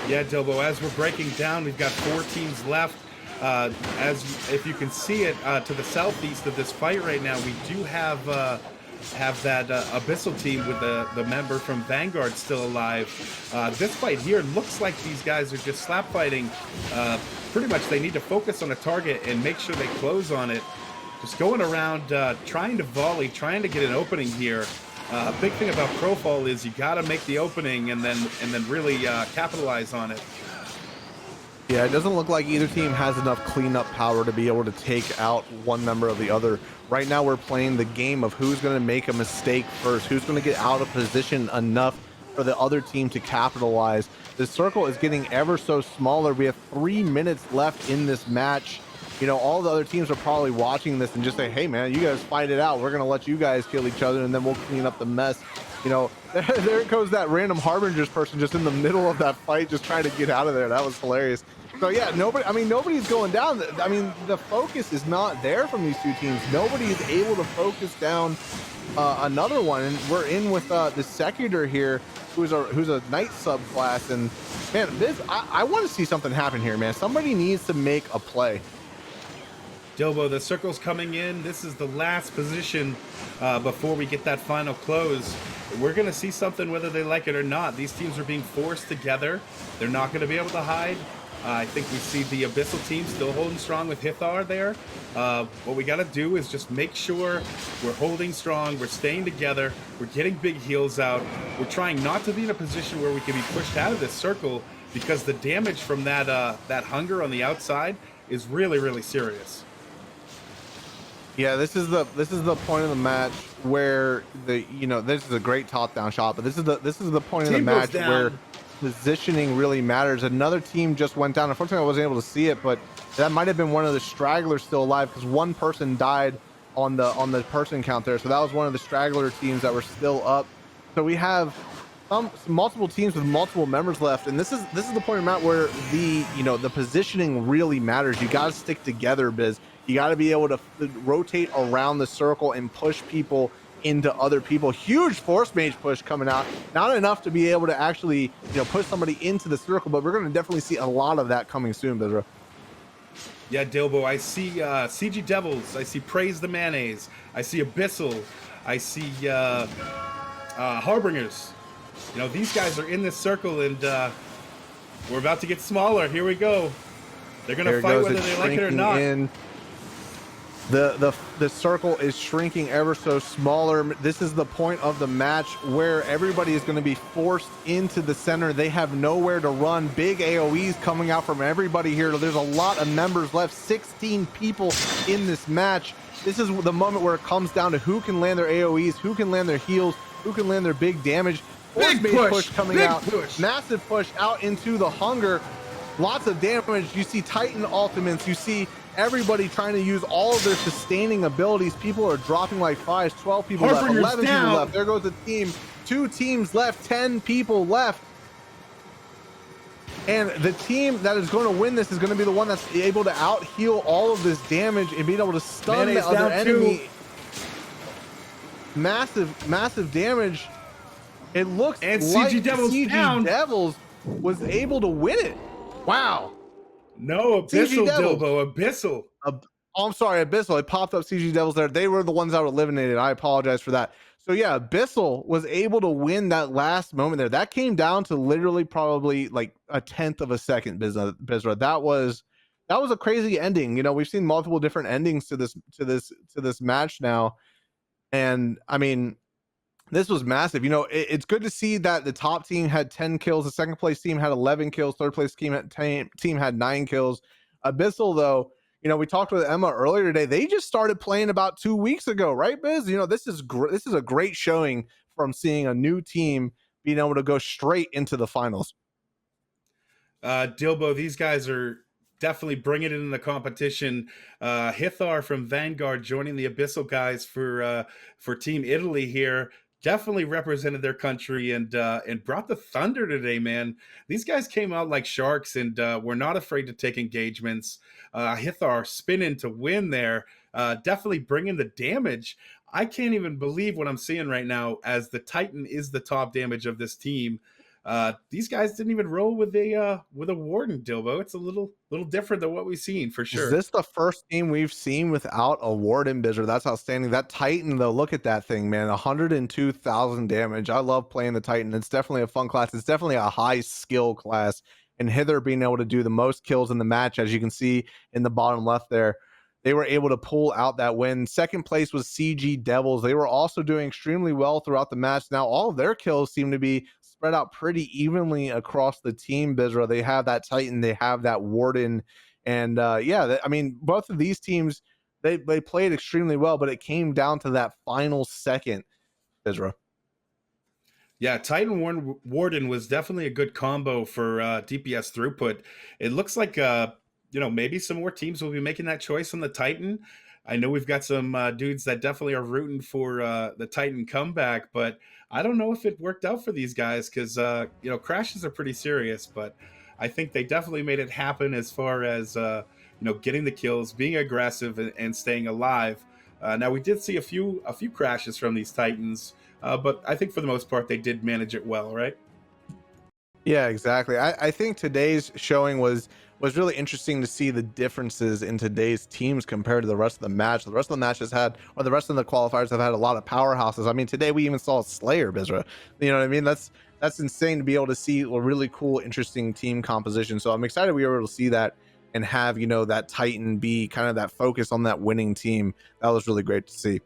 Yeah, Dilbo, as we're breaking down, we've got 4 teams left. If you can see it to the southeast of this fight right now, we do have that Abyssal team with the member from Vanguard still alive. This fight here looks like these guys are just slap fighting. Pretty much they need to focus on a target and make sure they close on it. Just going around trying to volley, trying to get an opening here. A big thing about Crowfall is you got to make the opening and then really capitalize on it. Yeah, it doesn't look like either team has enough cleanup power to be able to take out one member of the other. Right now we're playing the game of who's going to make a mistake first, who's going to get out of position enough for the other team to capitalize. The circle is getting ever so smaller. We have 3 minutes left in this match. All the other teams are probably watching this and just say, hey man, you guys fight it out. We're going to let you guys kill each other and then we'll clean up the mess. There goes that random Harbingers person just in the middle of that fight, just trying to get out of there. That was hilarious. So yeah, nobody's going down. The focus is not there from these two teams. Nobody is able to focus down another one, and we're in with the Secutor here, who's a Knight subclass. And man, I want to see something happen here, man. Somebody needs to make a play. Dilbo, the circle's coming in. This is the last position before we get that final close. We're going to see something whether they like it or not. These teams are being forced together. They're not going to be able to hide. I think we see the Abyssal team still holding strong with Hithar there. What we got to do is just make sure we're holding strong, we're staying together, we're getting big heals out. We're trying not to be in a position where we can be pushed out of this circle, because the damage from that hunger on the outside is really, really serious. Yeah, this is the point of the match where this is a great top-down shot, but this is the point of the match where positioning really matters. Another team just went down. Unfortunately, I wasn't able to see it, but that might have been one of the stragglers still alive, because one person died on the person count there. So that was one of the straggler teams that were still up. So we have multiple teams with multiple members left, and this is the point of the match where the positioning really matters. You got to stick together, Biz. You got to be able to rotate around the circle and push people into other people. Huge force mage push coming out. Not enough to be able to actually push somebody into the circle, but we're going to definitely see a lot of that coming soon, Bizra. Yeah, Dilbo, I see CG Devils. I see Praise the Mayonnaise. I see Abyssal. I see Harbingers. These guys are in this circle, and we're about to get smaller. Here we go. They're going to fight whether they like it or not. The circle is shrinking ever so smaller. This is the point of the match where everybody is going to be forced into the center. They have nowhere to run. Big AoEs coming out from everybody here. There's a lot of members left, 16 people in this match. This is the moment where it comes down to who can land their AoEs, who can land their heals, who can land their big damage. Big push coming out. Massive push out into the Hunger. Lots of damage. You see Titan ultimates. You see everybody trying to use all of their sustaining abilities. People are dropping like 5s, 12 people left, 11 people left. There goes the team. 2 teams left, 10 people left. And the team that is going to win this is going to be the one that's able to out heal all of this damage and being able to stun the other enemy. Massive damage. It looks and like CG Devils was able to win it. Wow. No, Abyssal, Dilbo, Abyssal. Oh, I'm sorry, Abyssal. It popped up CG Devils there. They were the ones that were eliminated. I apologize for that. So yeah, Abyssal was able to win that last moment there. That came down to literally probably like a 1/10 of a second, Bizra. That was a crazy ending. You know, we've seen multiple different endings to this match now. And I mean, this was massive. You know, it's good to see that the top team had 10 kills. The second place team had 11 kills. Third place team had 9 kills. Abyssal, though, you know, we talked with Emma earlier today. They just started playing about 2 weeks ago, right, Biz? You know, this is a great showing from seeing a new team being able to go straight into the finals. Dilbo, these guys are definitely bringing it in the competition. Hithar from Vanguard joining the Abyssal guys for Team Italy here. Definitely represented their country and brought the thunder today, man. These guys came out like sharks and were not afraid to take engagements. Hithar spinning to win there, definitely bringing the damage. I can't even believe what I'm seeing right now as the Titan is the top damage of this team. These guys didn't even roll with a Warden, Dilbo. It's a little different than what we've seen for sure. Is this the first team we've seen without a Warden, Bizzer? That's outstanding. That Titan, though, look at that thing, man. 102,000 damage. I love playing the Titan. It's definitely a fun class. It's definitely a high skill class. And Hither being able to do the most kills in the match, as you can see in the bottom left there. They were able to pull out that win. Second place was CG Devils. They were also doing extremely well throughout the match. Now, all of their kills seem to be spread out pretty evenly across the team, Bizra. They have that Titan, they have that Warden. And I mean, both of these teams, they played extremely well, but it came down to that final second, Bizra. Yeah, Titan Warden was definitely a good combo for DPS throughput. It looks like maybe some more teams will be making that choice on the Titan. I know we've got some dudes that definitely are rooting for the Titan comeback, but I don't know if it worked out for these guys because, crashes are pretty serious, but I think they definitely made it happen as far as, getting the kills, being aggressive and staying alive. Now, we did see a few crashes from these Titans, but I think for the most part, they did manage it well, right? Yeah, exactly. I think today's showing was really interesting to see the differences in today's teams compared to the rest of the match. The rest of the matches the rest of the qualifiers have had a lot of powerhouses. I mean, today we even saw a Slayer, Bizra. You know what I mean? That's insane to be able to see a really cool, interesting team composition. So I'm excited we were able to see that and have, that Titan be kind of that focus on that winning team. That was really great to see.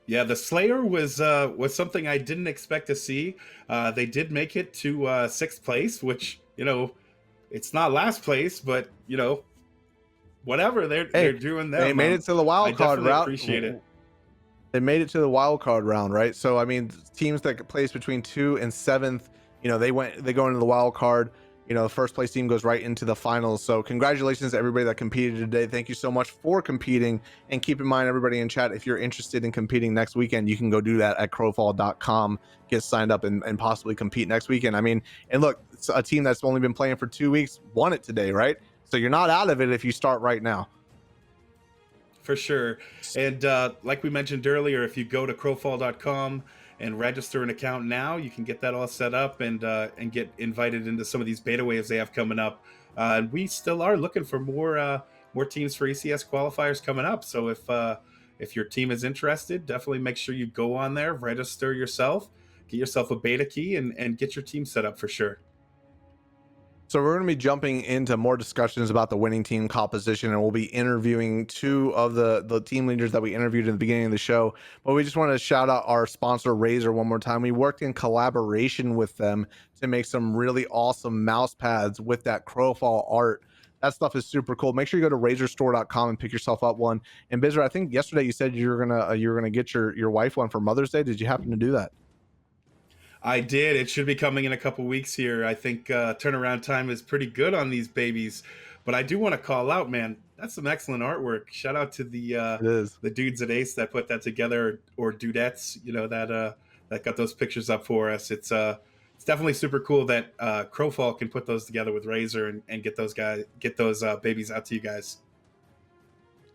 Yeah, the Slayer was something I didn't expect to see. They did make it to 6th place, which, it's not last place, but whatever they're doing that. They made it to the wild card round. Appreciate it. They made it to the wild card round, right? So I mean, teams that place between 2 and 7th, they go into the wild card. The first place team goes right into the finals. So congratulations to everybody that competed today. Thank you so much for competing. And keep in mind, everybody in chat, if you're interested in competing next weekend, you can go do that at crowfall.com, get signed up and possibly compete next weekend. I mean, and look, it's a team that's only been playing for 2 weeks won it today, right? So you're not out of it if you start right now. For sure. And like we mentioned earlier, if you go to crowfall.com and register an account now, you can get that all set up and get invited into some of these beta waves they have coming up. And we still are looking for more teams for ECS qualifiers coming up. So if your team is interested, definitely make sure you go on there, register yourself, get yourself a beta key, and get your team set up for sure. So we're going to be jumping into more discussions about the winning team composition, and we'll be interviewing two of the team leaders that we interviewed in the beginning of the show. But we just want to shout out our sponsor, Razer, one more time. We worked in collaboration with them to make some really awesome mouse pads with that Crowfall art. That stuff is super cool. Make sure you go to razorstore.com and pick yourself up one. And Bizzer, I think yesterday you said you were gonna get your wife one for Mother's Day. Did you happen to do that? I did. It should be coming in a couple weeks here. I think turnaround time is pretty good on these babies. But I do want to call out, man, that's some excellent artwork. Shout out to It is. the dudes at Ace that put that together, or dudettes, that got those pictures up for us. It's definitely super cool that Crowfall can put those together with Razer and get those babies out to you guys.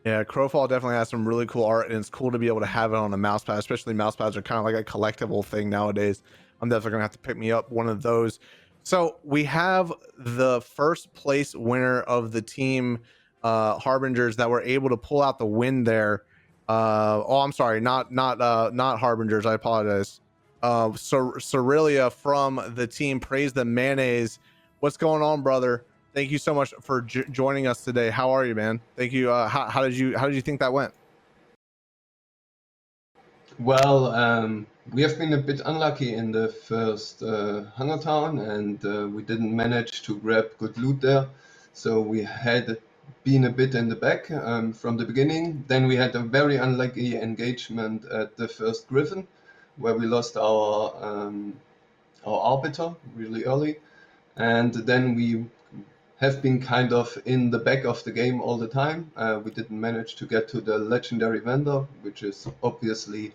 Yeah, Crowfall definitely has some really cool art, and it's cool to be able to have it on a mouse pad, especially mouse pads are kind of like a collectible thing nowadays. I'm definitely gonna have to pick me up one of those. So we have the first place winner of the team Harbingers that were able to pull out the win there. I'm sorry, not Harbingers. I apologize. Cerelia from the team Praise the Mayonnaise. What's going on, brother? Thank you so much for joining us today. How are you, man? Thank you. How did you think that went? Well, we have been a bit unlucky in the first Hunger Town, and we didn't manage to grab good loot there. So we had been a bit in the back from the beginning. Then we had a very unlucky engagement at the first Griffin, where we lost our Arbiter really early. And then we have been kind of in the back of the game all the time. We didn't manage to get to the legendary vendor, which is obviously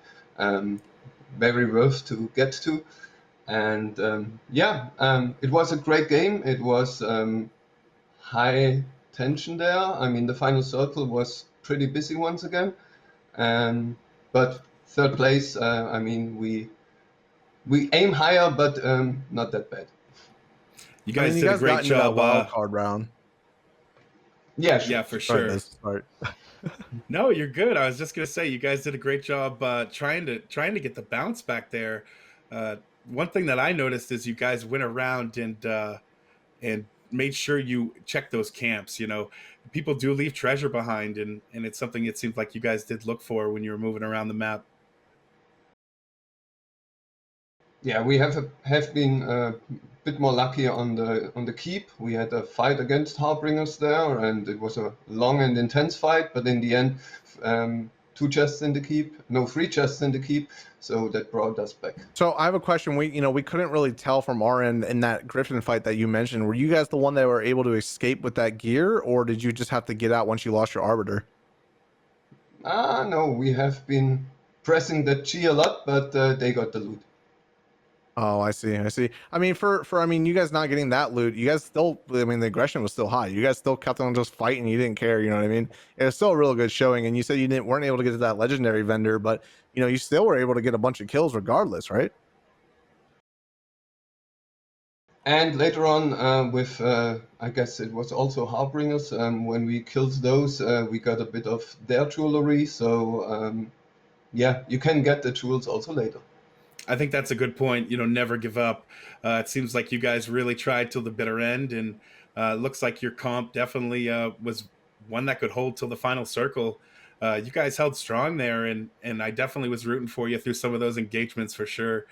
very worth to get to. And it was a great game. It was high tension there. I mean, the final circle was pretty busy once again. But third place, I mean, we aim higher, but not that bad. You guys did a great job. Wild card round. Yeah, sure. Yeah, for sure. Sorry. No, you're good. I was just gonna say you guys did a great job trying to get the bounce back there. One thing that I noticed is you guys went around and made sure you checked those camps. You know, people do leave treasure behind, and it's something it seems like you guys did look for when you were moving around the map. Yeah, we have been a bit more lucky on the keep. We had a fight against Harbingers there, and it was a long and intense fight. But in the end, 2 chests in the keep, no 3 chests in the keep, so that brought us back. So I have a question. We couldn't really tell from our end in that Griffin fight that you mentioned. Were you guys the one that were able to escape with that gear, or did you just have to get out once you lost your Arbiter? No, we have been pressing that G a lot, but they got the loot. Oh, I see. I mean, you guys not getting that loot, you guys still, I mean, the aggression was still high. You guys still kept on just fighting. You didn't care. You know what I mean? It was still a real good showing. And you said you weren't able to get to that legendary vendor, but you still were able to get a bunch of kills regardless, right? And later on, with I guess it was also Harbingers, when we killed those, we got a bit of their jewelry. So you can get the jewels also later. I think that's a good point. Never give up. It seems like you guys really tried till the bitter end, and looks like your comp definitely was one that could hold till the final circle. You guys held strong there, and I definitely was rooting for you through some of those engagements for sure.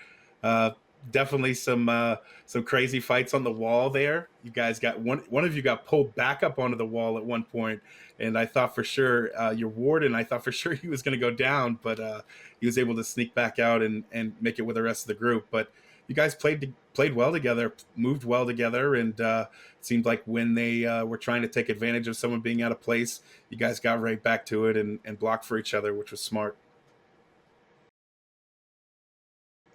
Definitely some crazy fights on the wall there. You guys got one of you got pulled back up onto the wall at one point, and I thought for sure your warden. I thought for sure he was going to go down, but he was able to sneak back out and make it with the rest of the group. But you guys played well together, moved well together, and it seemed like when they were trying to take advantage of someone being out of place, you guys got right back to it and blocked for each other, which was smart.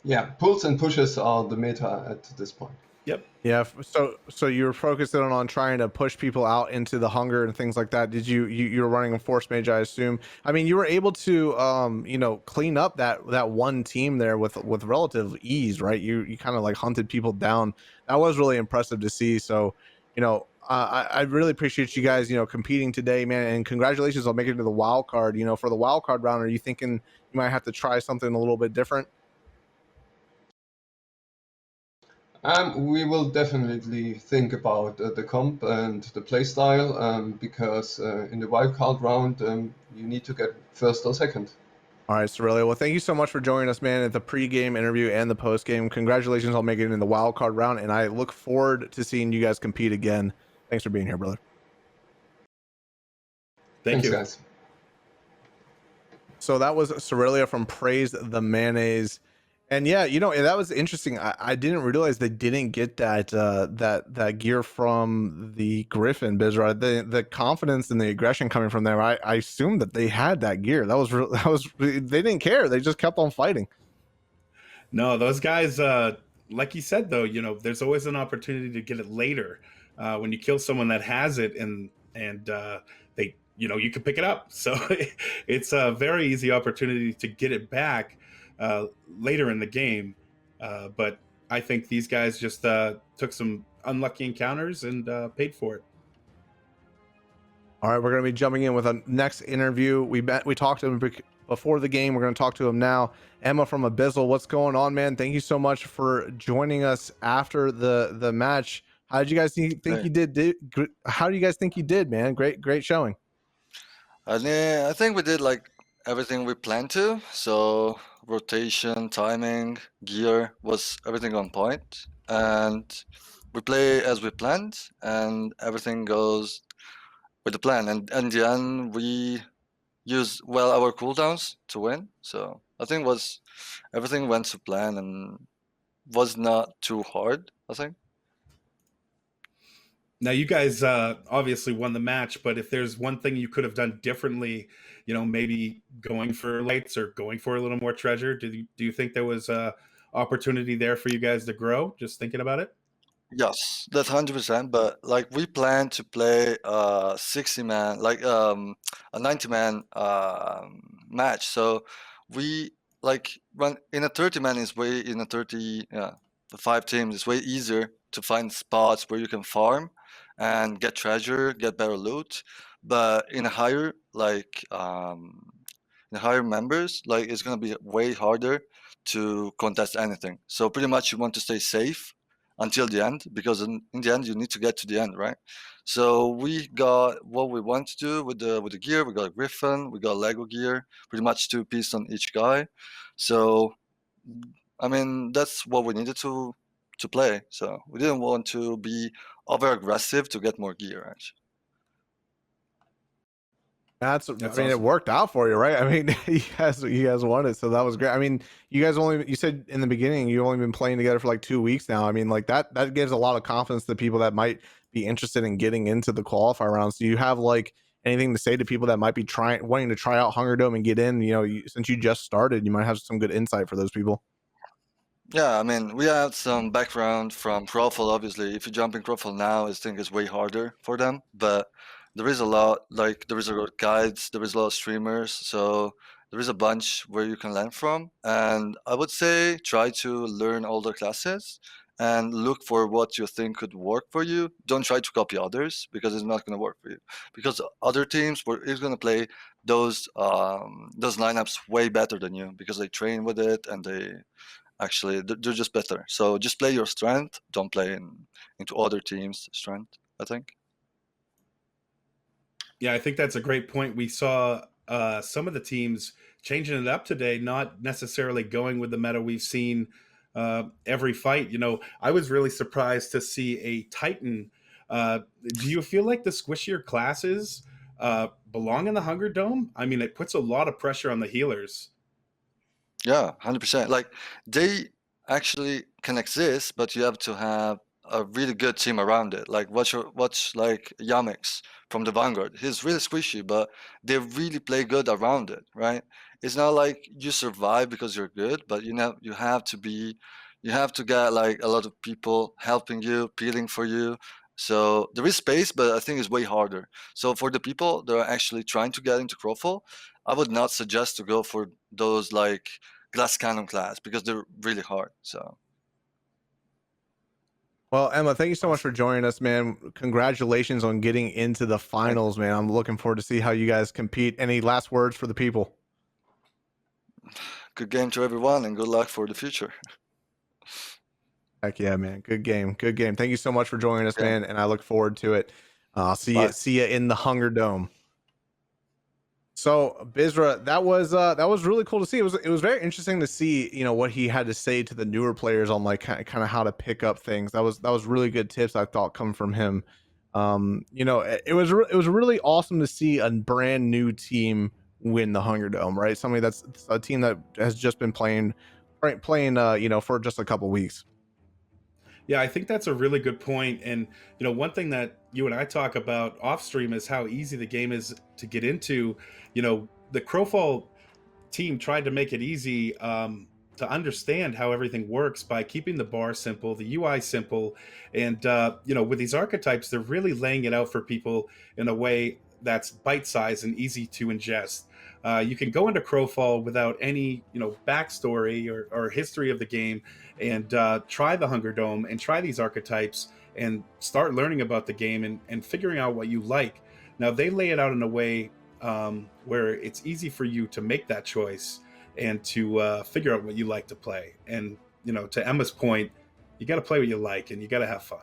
Yeah, pulls and pushes are the meta at this point. Yep. Yeah. So you were focusing on trying to push people out into the hunger and things like that. Did you were running a force mage, I assume? I mean, you were able to clean up that one team there with relative ease, right? You kind of like hunted people down. That was really impressive to see. So I really appreciate you guys competing today, man, and congratulations on making it to the wild card. For the wild card round, are you thinking you might have to try something a little bit different? We will definitely think about the comp and the playstyle because in the wildcard round you need to get first or second. All right, Cerulio. Well, thank you so much for joining us, man, at the pregame interview and the postgame. Congratulations on making it in the wild card round, and I look forward to seeing you guys compete again. Thanks for being here, brother. Thank Thanks, you. guys. So that was Cerulio from Praise the Mayonnaise. And yeah, you know, that was interesting. I didn't realize they didn't get that gear from the Griffin Bizarre. The confidence and the aggression coming from there. I assumed that they had that gear. They didn't care. They just kept on fighting. No, those guys, like you said, though, you know, there's always an opportunity to get it later when you kill someone that has it, and they, you know, you can pick it up. So it's a very easy opportunity to get it back later in the game. But I think these guys just took some unlucky encounters and paid for it. All right, we're going to be jumping in with a next interview. We talked to him before the game. We're going to talk to him now. Emma from Abyssal, what's going on, man? Thank you so much for joining us after the match. How did you guys think you did? How do you guys think you did, man? Great showing. I think we did like everything we planned to. So rotation, timing, gear was everything on point, and we play as we planned, and everything goes with the plan. And in the end, we use well our cooldowns to win. So I think everything went to plan and was not too hard, I think. Now, you guys obviously won the match, but if there's one thing you could have done differently, you know, maybe going for lights or going for a little more treasure, do you think there was a opportunity there for you guys to grow? Just thinking about it. Yes, that's 100%. But like we plan to play 60-man, like a 90-man match. So we like run in a 30-man is way in a 30 the 5 teams is way easier to find spots where you can farm and get treasure, get better loot. But in a higher in higher members, like it's gonna be way harder to contest anything. So pretty much you want to stay safe until the end, because in the end you need to get to the end, right? So we got what we want to do with the gear. We got a Griffin, we got Lego gear, pretty much 2 pieces on each guy. So I mean that's what we needed to play. So we didn't want to be over aggressive to get more gear, actually. That's I mean, it awesome. worked out for you, right? I mean, you guys won it, so that was great. I mean, you said in the beginning you've only been playing together for like 2 weeks now. I mean, like that gives a lot of confidence to people that might be interested in getting into the qualifier rounds. Do you have like anything to say to people that might be wanting to try out HungerDome and get in? You know, since you just started, you might have some good insight for those people. Yeah, I mean, we have some background from Crowfall, obviously. If you jump in Crowfall now, I think it's way harder for them. But there is a lot, like, there is a lot of guides, there is a lot of streamers. So there is a bunch where you can learn from. And I would say try to learn all the classes and look for what you think could work for you. Don't try to copy others because it's not going to work for you. Because other teams is going to play those lineups way better than you because they train with it and they're just better. So just play your strength. Don't play into other teams' strength, I think. Yeah, I think that's a great point. We saw some of the teams changing it up today, not necessarily going with the meta we've seen every fight. You know, I was really surprised to see a Titan. Do you feel like the squishier classes belong in the HungerDome? I mean, it puts a lot of pressure on the healers. Yeah, 100%. Like they actually can exist, but you have to have a really good team around it. Like watch like Yamix from the Vanguard. He's really squishy, but they really play good around it, right? It's not like you survive because you're good, but you have to get like a lot of people helping you, peeling for you. So there is space, but I think it's way harder. So for the people that are actually trying to get into Crowfall, I would not suggest to go for those like glass cannon class because they're really hard. So Well, Emma, thank you so much for joining us, man. Congratulations on getting into the finals, man. I'm looking forward to see how you guys compete. Any last words for the people? good game to everyone and good luck for the future. Heck yeah, man. Good game. Good game. Thank you so much for joining us, Yeah. man. And I look forward to it. I'll see Bye. you. See you in the HungerDome. So Bizra, that was really cool to see. It was very interesting to see, you know, what he had to say to the newer players on like kind of how to pick up things. That was really good tips I thought come from him. You know, it was really awesome to see a brand new team win the HungerDome, right? Somebody that's a team that has just been playing you know, for just a couple weeks. Yeah, I think that's a really good point. And, you know, one thing that you and I talk about off stream is how easy the game is to get into. You know, the Crowfall team tried to make it easy to understand how everything works by keeping the bar simple, the UI simple. And, you know, with these archetypes, they're really laying it out for people in a way that's bite-sized and easy to ingest. You can go into Crowfall without any, you know, backstory or history of the game, and try the HungerDome and try these archetypes and start learning about the game and figuring out what you like. Now they lay it out in a way where it's easy for you to make that choice and to figure out what you like to play. And, you know, to Emma's point, you got to play what you like and you got to have fun.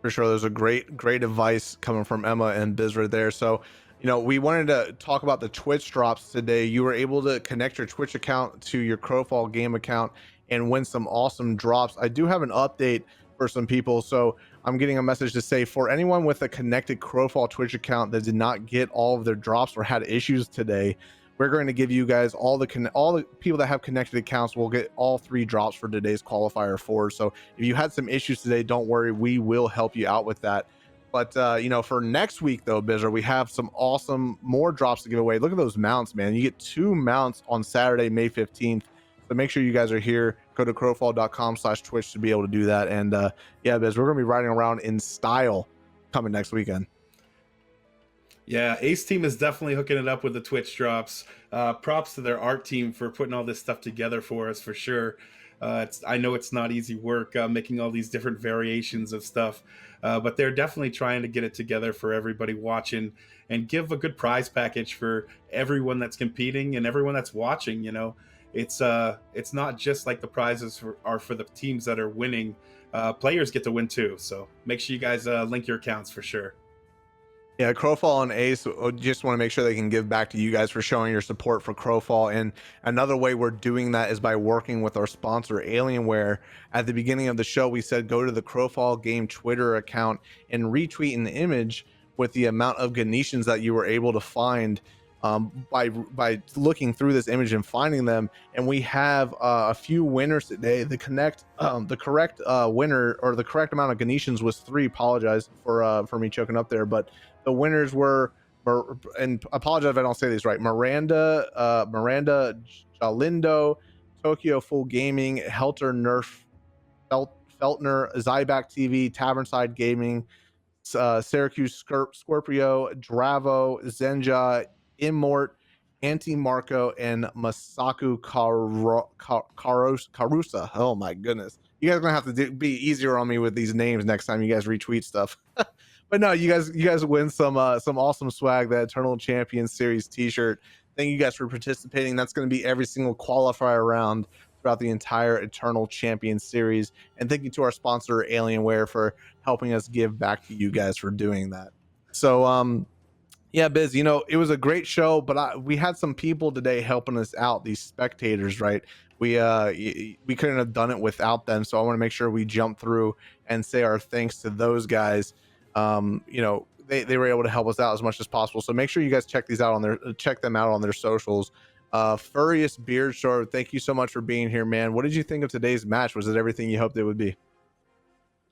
For sure, there's a great advice coming from Emma and Bizra there. So, you know, we wanted to talk about the Twitch drops today. You were able to connect your Twitch account to your Crowfall game account and win some awesome drops. I do have an update for some people. So I'm getting a message to say, for anyone with a connected Crowfall Twitch account that did not get all of their drops or had issues today, we're going to give you guys all the people that have connected accounts will get all 3 drops for today's qualifier 4. So if you had some issues today, don't worry, we will help you out with that. But you know, for next week though, Bizzer, we have some awesome more drops to give away. Look at those mounts, man. You get 2 mounts on Saturday, May 15th. So make sure you guys are here. Go to crowfall.com/Twitch to be able to do that. And yeah, Biz, we're gonna be riding around in style coming next weekend. Yeah, Ace Team is definitely hooking it up with the Twitch drops. Props to their art team for putting all this stuff together for us, for sure. I know it's not easy work making all these different variations of stuff, but they're definitely trying to get it together for everybody watching and give a good prize package for everyone that's competing and everyone that's watching. You know, it's not just like the prizes are for the teams that are winning. Players get to win too, so make sure you guys link your accounts for sure. Yeah, Crowfall and Ace just want to make sure they can give back to you guys for showing your support for Crowfall. And another way we're doing that is by working with our sponsor, Alienware. At the beginning of the show, we said go to the Crowfall game Twitter account and retweet an image with the amount of Ganetians that you were able to find by looking through this image and finding them. And we have a few winners today. The correct winner, or the correct amount of Ganetians, was 3. Apologize for me choking up there, but the winners were, and apologize if I don't say these right, Miranda Jalindo, Tokyo Full Gaming, Helter Nerf, Feltner, Zyback TV, Tavernside Gaming, Syracuse Scorpio, Dravo, Zenja, Immort, Anti Marco, and Masaku Karusa. Oh my goodness. You guys are going to have to be easier on me with these names next time you guys retweet stuff. But no, you guys win some awesome swag, the Eternal Champions Series t-shirt. Thank you guys for participating. That's going to be every single qualifier round throughout the entire Eternal Champions Series. And thank you to our sponsor, Alienware, for helping us give back to you guys for doing that. So yeah, Biz, you know, it was a great show, but we had some people today helping us out, these spectators, right? We couldn't have done it without them. So I want to make sure we jump through and say our thanks to those guys. You know, they were able to help us out as much as possible. So make sure you guys check them out on their socials. Furriest Beard Short, thank you so much for being here, man. What did you think of today's match? Was it everything you hoped it would be?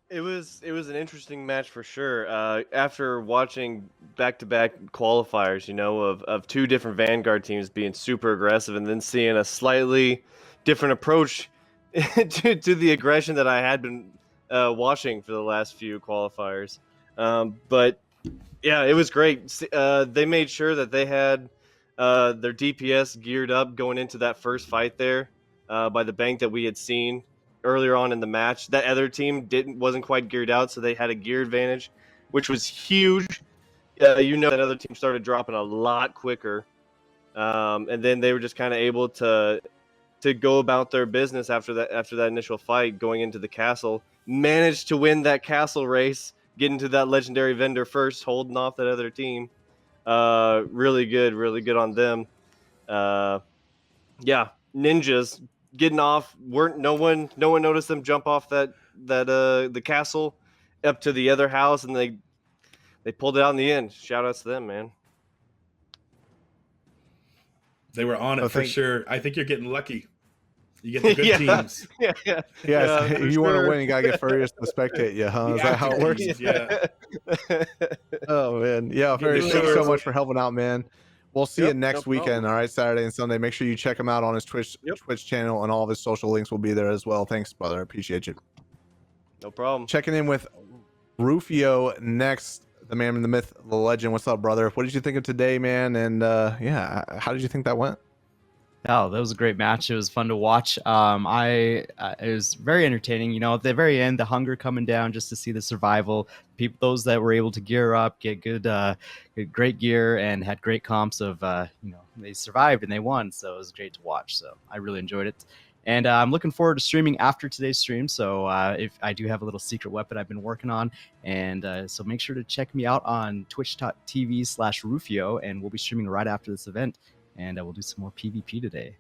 It was an interesting match for sure. After watching back-to-back qualifiers, you know, of 2 different Vanguard teams being super aggressive, and then seeing a slightly different approach to the aggression that I had been watching for the last few qualifiers. But yeah, it was great. They made sure that they had their DPS geared up going into that first fight there by the bank that we had seen earlier on in the match. That other team wasn't quite geared out, so they had a gear advantage, which was huge. You know, that other team started dropping a lot quicker, and then they were just kind of able to to go about their business after that initial fight, going into the castle, managed to win that castle race, getting to that legendary vendor first, holding off that other team. Really good on them. Yeah, ninjas getting off. No one noticed them jump off the castle up to the other house, and they pulled it out in the end. Shout outs to them, man. They were on it Oh, for thank- sure. I think you're getting lucky. You get the good teams. Yeah, Yes, for you want to sure. win, you gotta get Furious to spectate you, huh? The Is that how it active works? teams, yeah. Oh man, yeah, Get Furious, the thank you so shorts. much for helping out, man. We'll see you Yep, next no weekend, problem. all right, Saturday and Sunday. Make sure you check him out on his Twitch channel, and all of his social links will be there as well. Thanks, brother. I appreciate you. No problem. Checking in with Rufio next, the man, the myth, the legend. What's up, brother? What did you think of today, man? And yeah, how did you think that went? Oh, that was a great match. It was fun to watch. It was very entertaining. You know, at the very end, the hunger coming down just to see the survival. People, those that were able to gear up, get good, great gear, and had great comps of, they survived and they won. So it was great to watch. So I really enjoyed it. And I'm looking forward to streaming after today's stream. So if I do have a little secret weapon I've been working on, and so make sure to check me out on twitch.tv/Rufio, and we'll be streaming right after this event. And we'll do some more PvP today.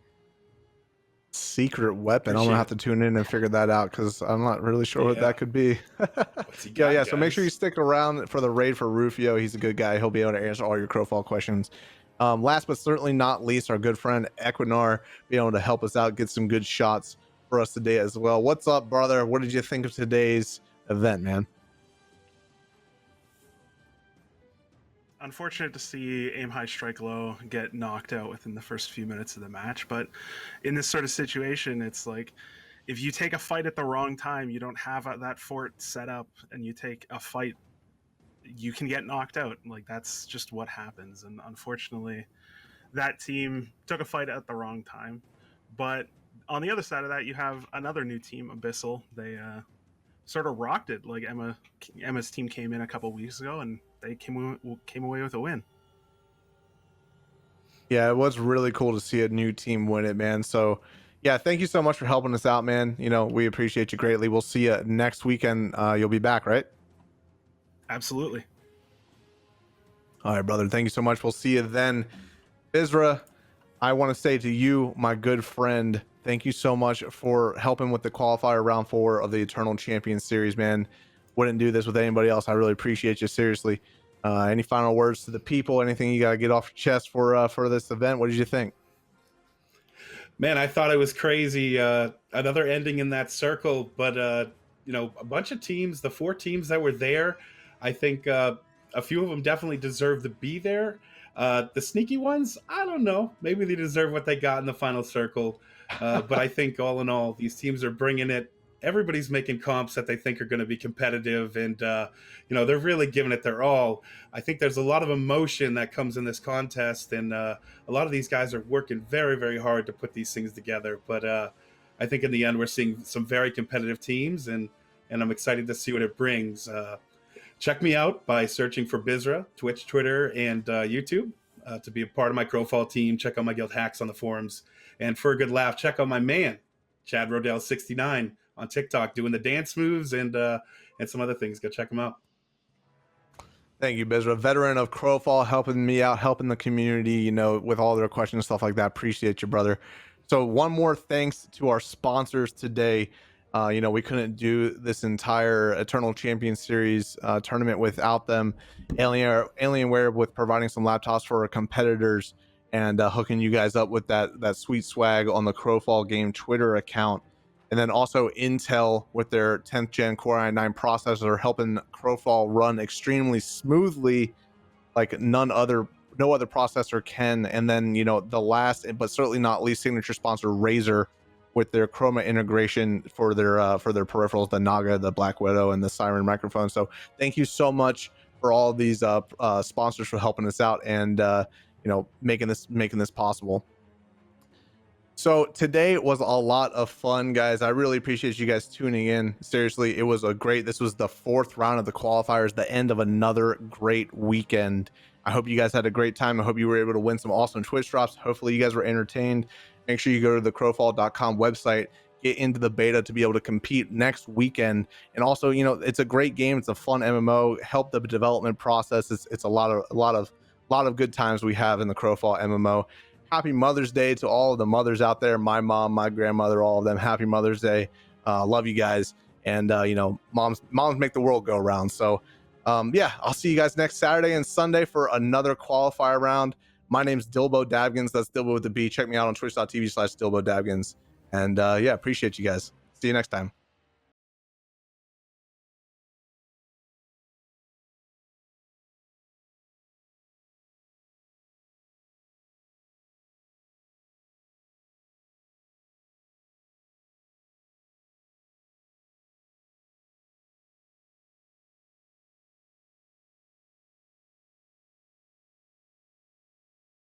Secret weapon. I'm gonna Appreciate have to tune in and figure that out because I'm not really sure what Yeah. that could be. What's he got, Yeah. So make sure you guys? stick around for the raid for Rufio. He's a good guy. He'll be able to answer all your Crowfall questions. Last but certainly not least, our good friend Equinor be able to help us out, get some good shots for us today as well. What's up, brother? What did you think of today's event, man? Unfortunate to see Aim High Strike Low get knocked out within the first few minutes of the match, but in this sort of situation, it's like if you take a fight at the wrong time, you don't have that fort set up, and you take a fight, you can get knocked out. Like, that's just what happens. And unfortunately, that team took a fight at the wrong time. But on the other side of that, you have another new team, Abyssal. They sort of rocked it. Like, Emma's team came in a couple weeks ago, and they came away with a win. Yeah, it was really cool to see a new team win it, man. So yeah, thank you so much for helping us out, man. You know, we appreciate you greatly. We'll see you next weekend. You'll be back, right? Absolutely. All right, brother. Thank you so much. We'll see you then. Bizra, I want to say to you, my good friend, thank you so much for helping with the qualifier round 4 of the Eternal Champion series, man. Wouldn't do this with anybody else. I really appreciate you, seriously. Any final words to the people? Anything you got to get off your chest for this event? What did you think? Man, I thought it was crazy. Another ending in that circle, but a bunch of teams, the 4 teams that were there, I think a few of them definitely deserve to be there. The sneaky ones, I don't know. Maybe they deserve what they got in the final circle. But I think all in all, these teams are bringing it. Everybody's making comps that they think are going to be competitive, and they're really giving it their all. I think there's a lot of emotion that comes in this contest, and a lot of these guys are working very, very hard to put these things together. But I think in the end, we're seeing some very competitive teams, and I'm excited to see what it brings. Check me out by searching for Bizra, Twitch, Twitter, and YouTube to be a part of my Crowfall team. Check out my guild hacks on the forums, and for a good laugh, check out my man, Chad Rodell69. On TikTok, doing the dance moves and some other things. Go check them out. Thank you, Bizra. Veteran of Crowfall, helping me out, helping the community, with all their questions and stuff like that. Appreciate you, brother. So one more thanks to our sponsors today. We couldn't do this entire Eternal Champion Series tournament without them. Alienware with providing some laptops for our competitors and hooking you guys up with that sweet swag on the Crowfall Game Twitter account. And then also Intel with their 10th gen Core i9 processor, helping Crowfall run extremely smoothly, like no other processor can. And then the last but certainly not least signature sponsor, Razer, with their Chroma integration for their peripherals, the Naga, the Black Widow, and the Siren microphone. So thank you so much for all of these sponsors for helping us out and making this possible. So today was a lot of fun, guys. I really appreciate you guys tuning in. Seriously, it was this was the 4th round of the qualifiers, the end of another great weekend. I hope you guys had a great time. I hope you were able to win some awesome Twitch drops. Hopefully you guys were entertained. make sure you go to the crowfall.com website, get into the beta to be able to compete next weekend. And also, you know, it's a great game. It's a fun MMO. Help the development process. It's a lot of good times we have in the Crowfall MMO. Happy Mother's Day to all of the mothers out there. My mom, my grandmother, all of them. Happy Mother's Day. Love you guys. And you know, moms make the world go round. So yeah, I'll see you guys next Saturday and Sunday for another qualifier round. My name's Dilbo Davgins. That's Dilbo with the B. Check me out on twitch.tv/DilboDavgins. And yeah, appreciate you guys. See you next time.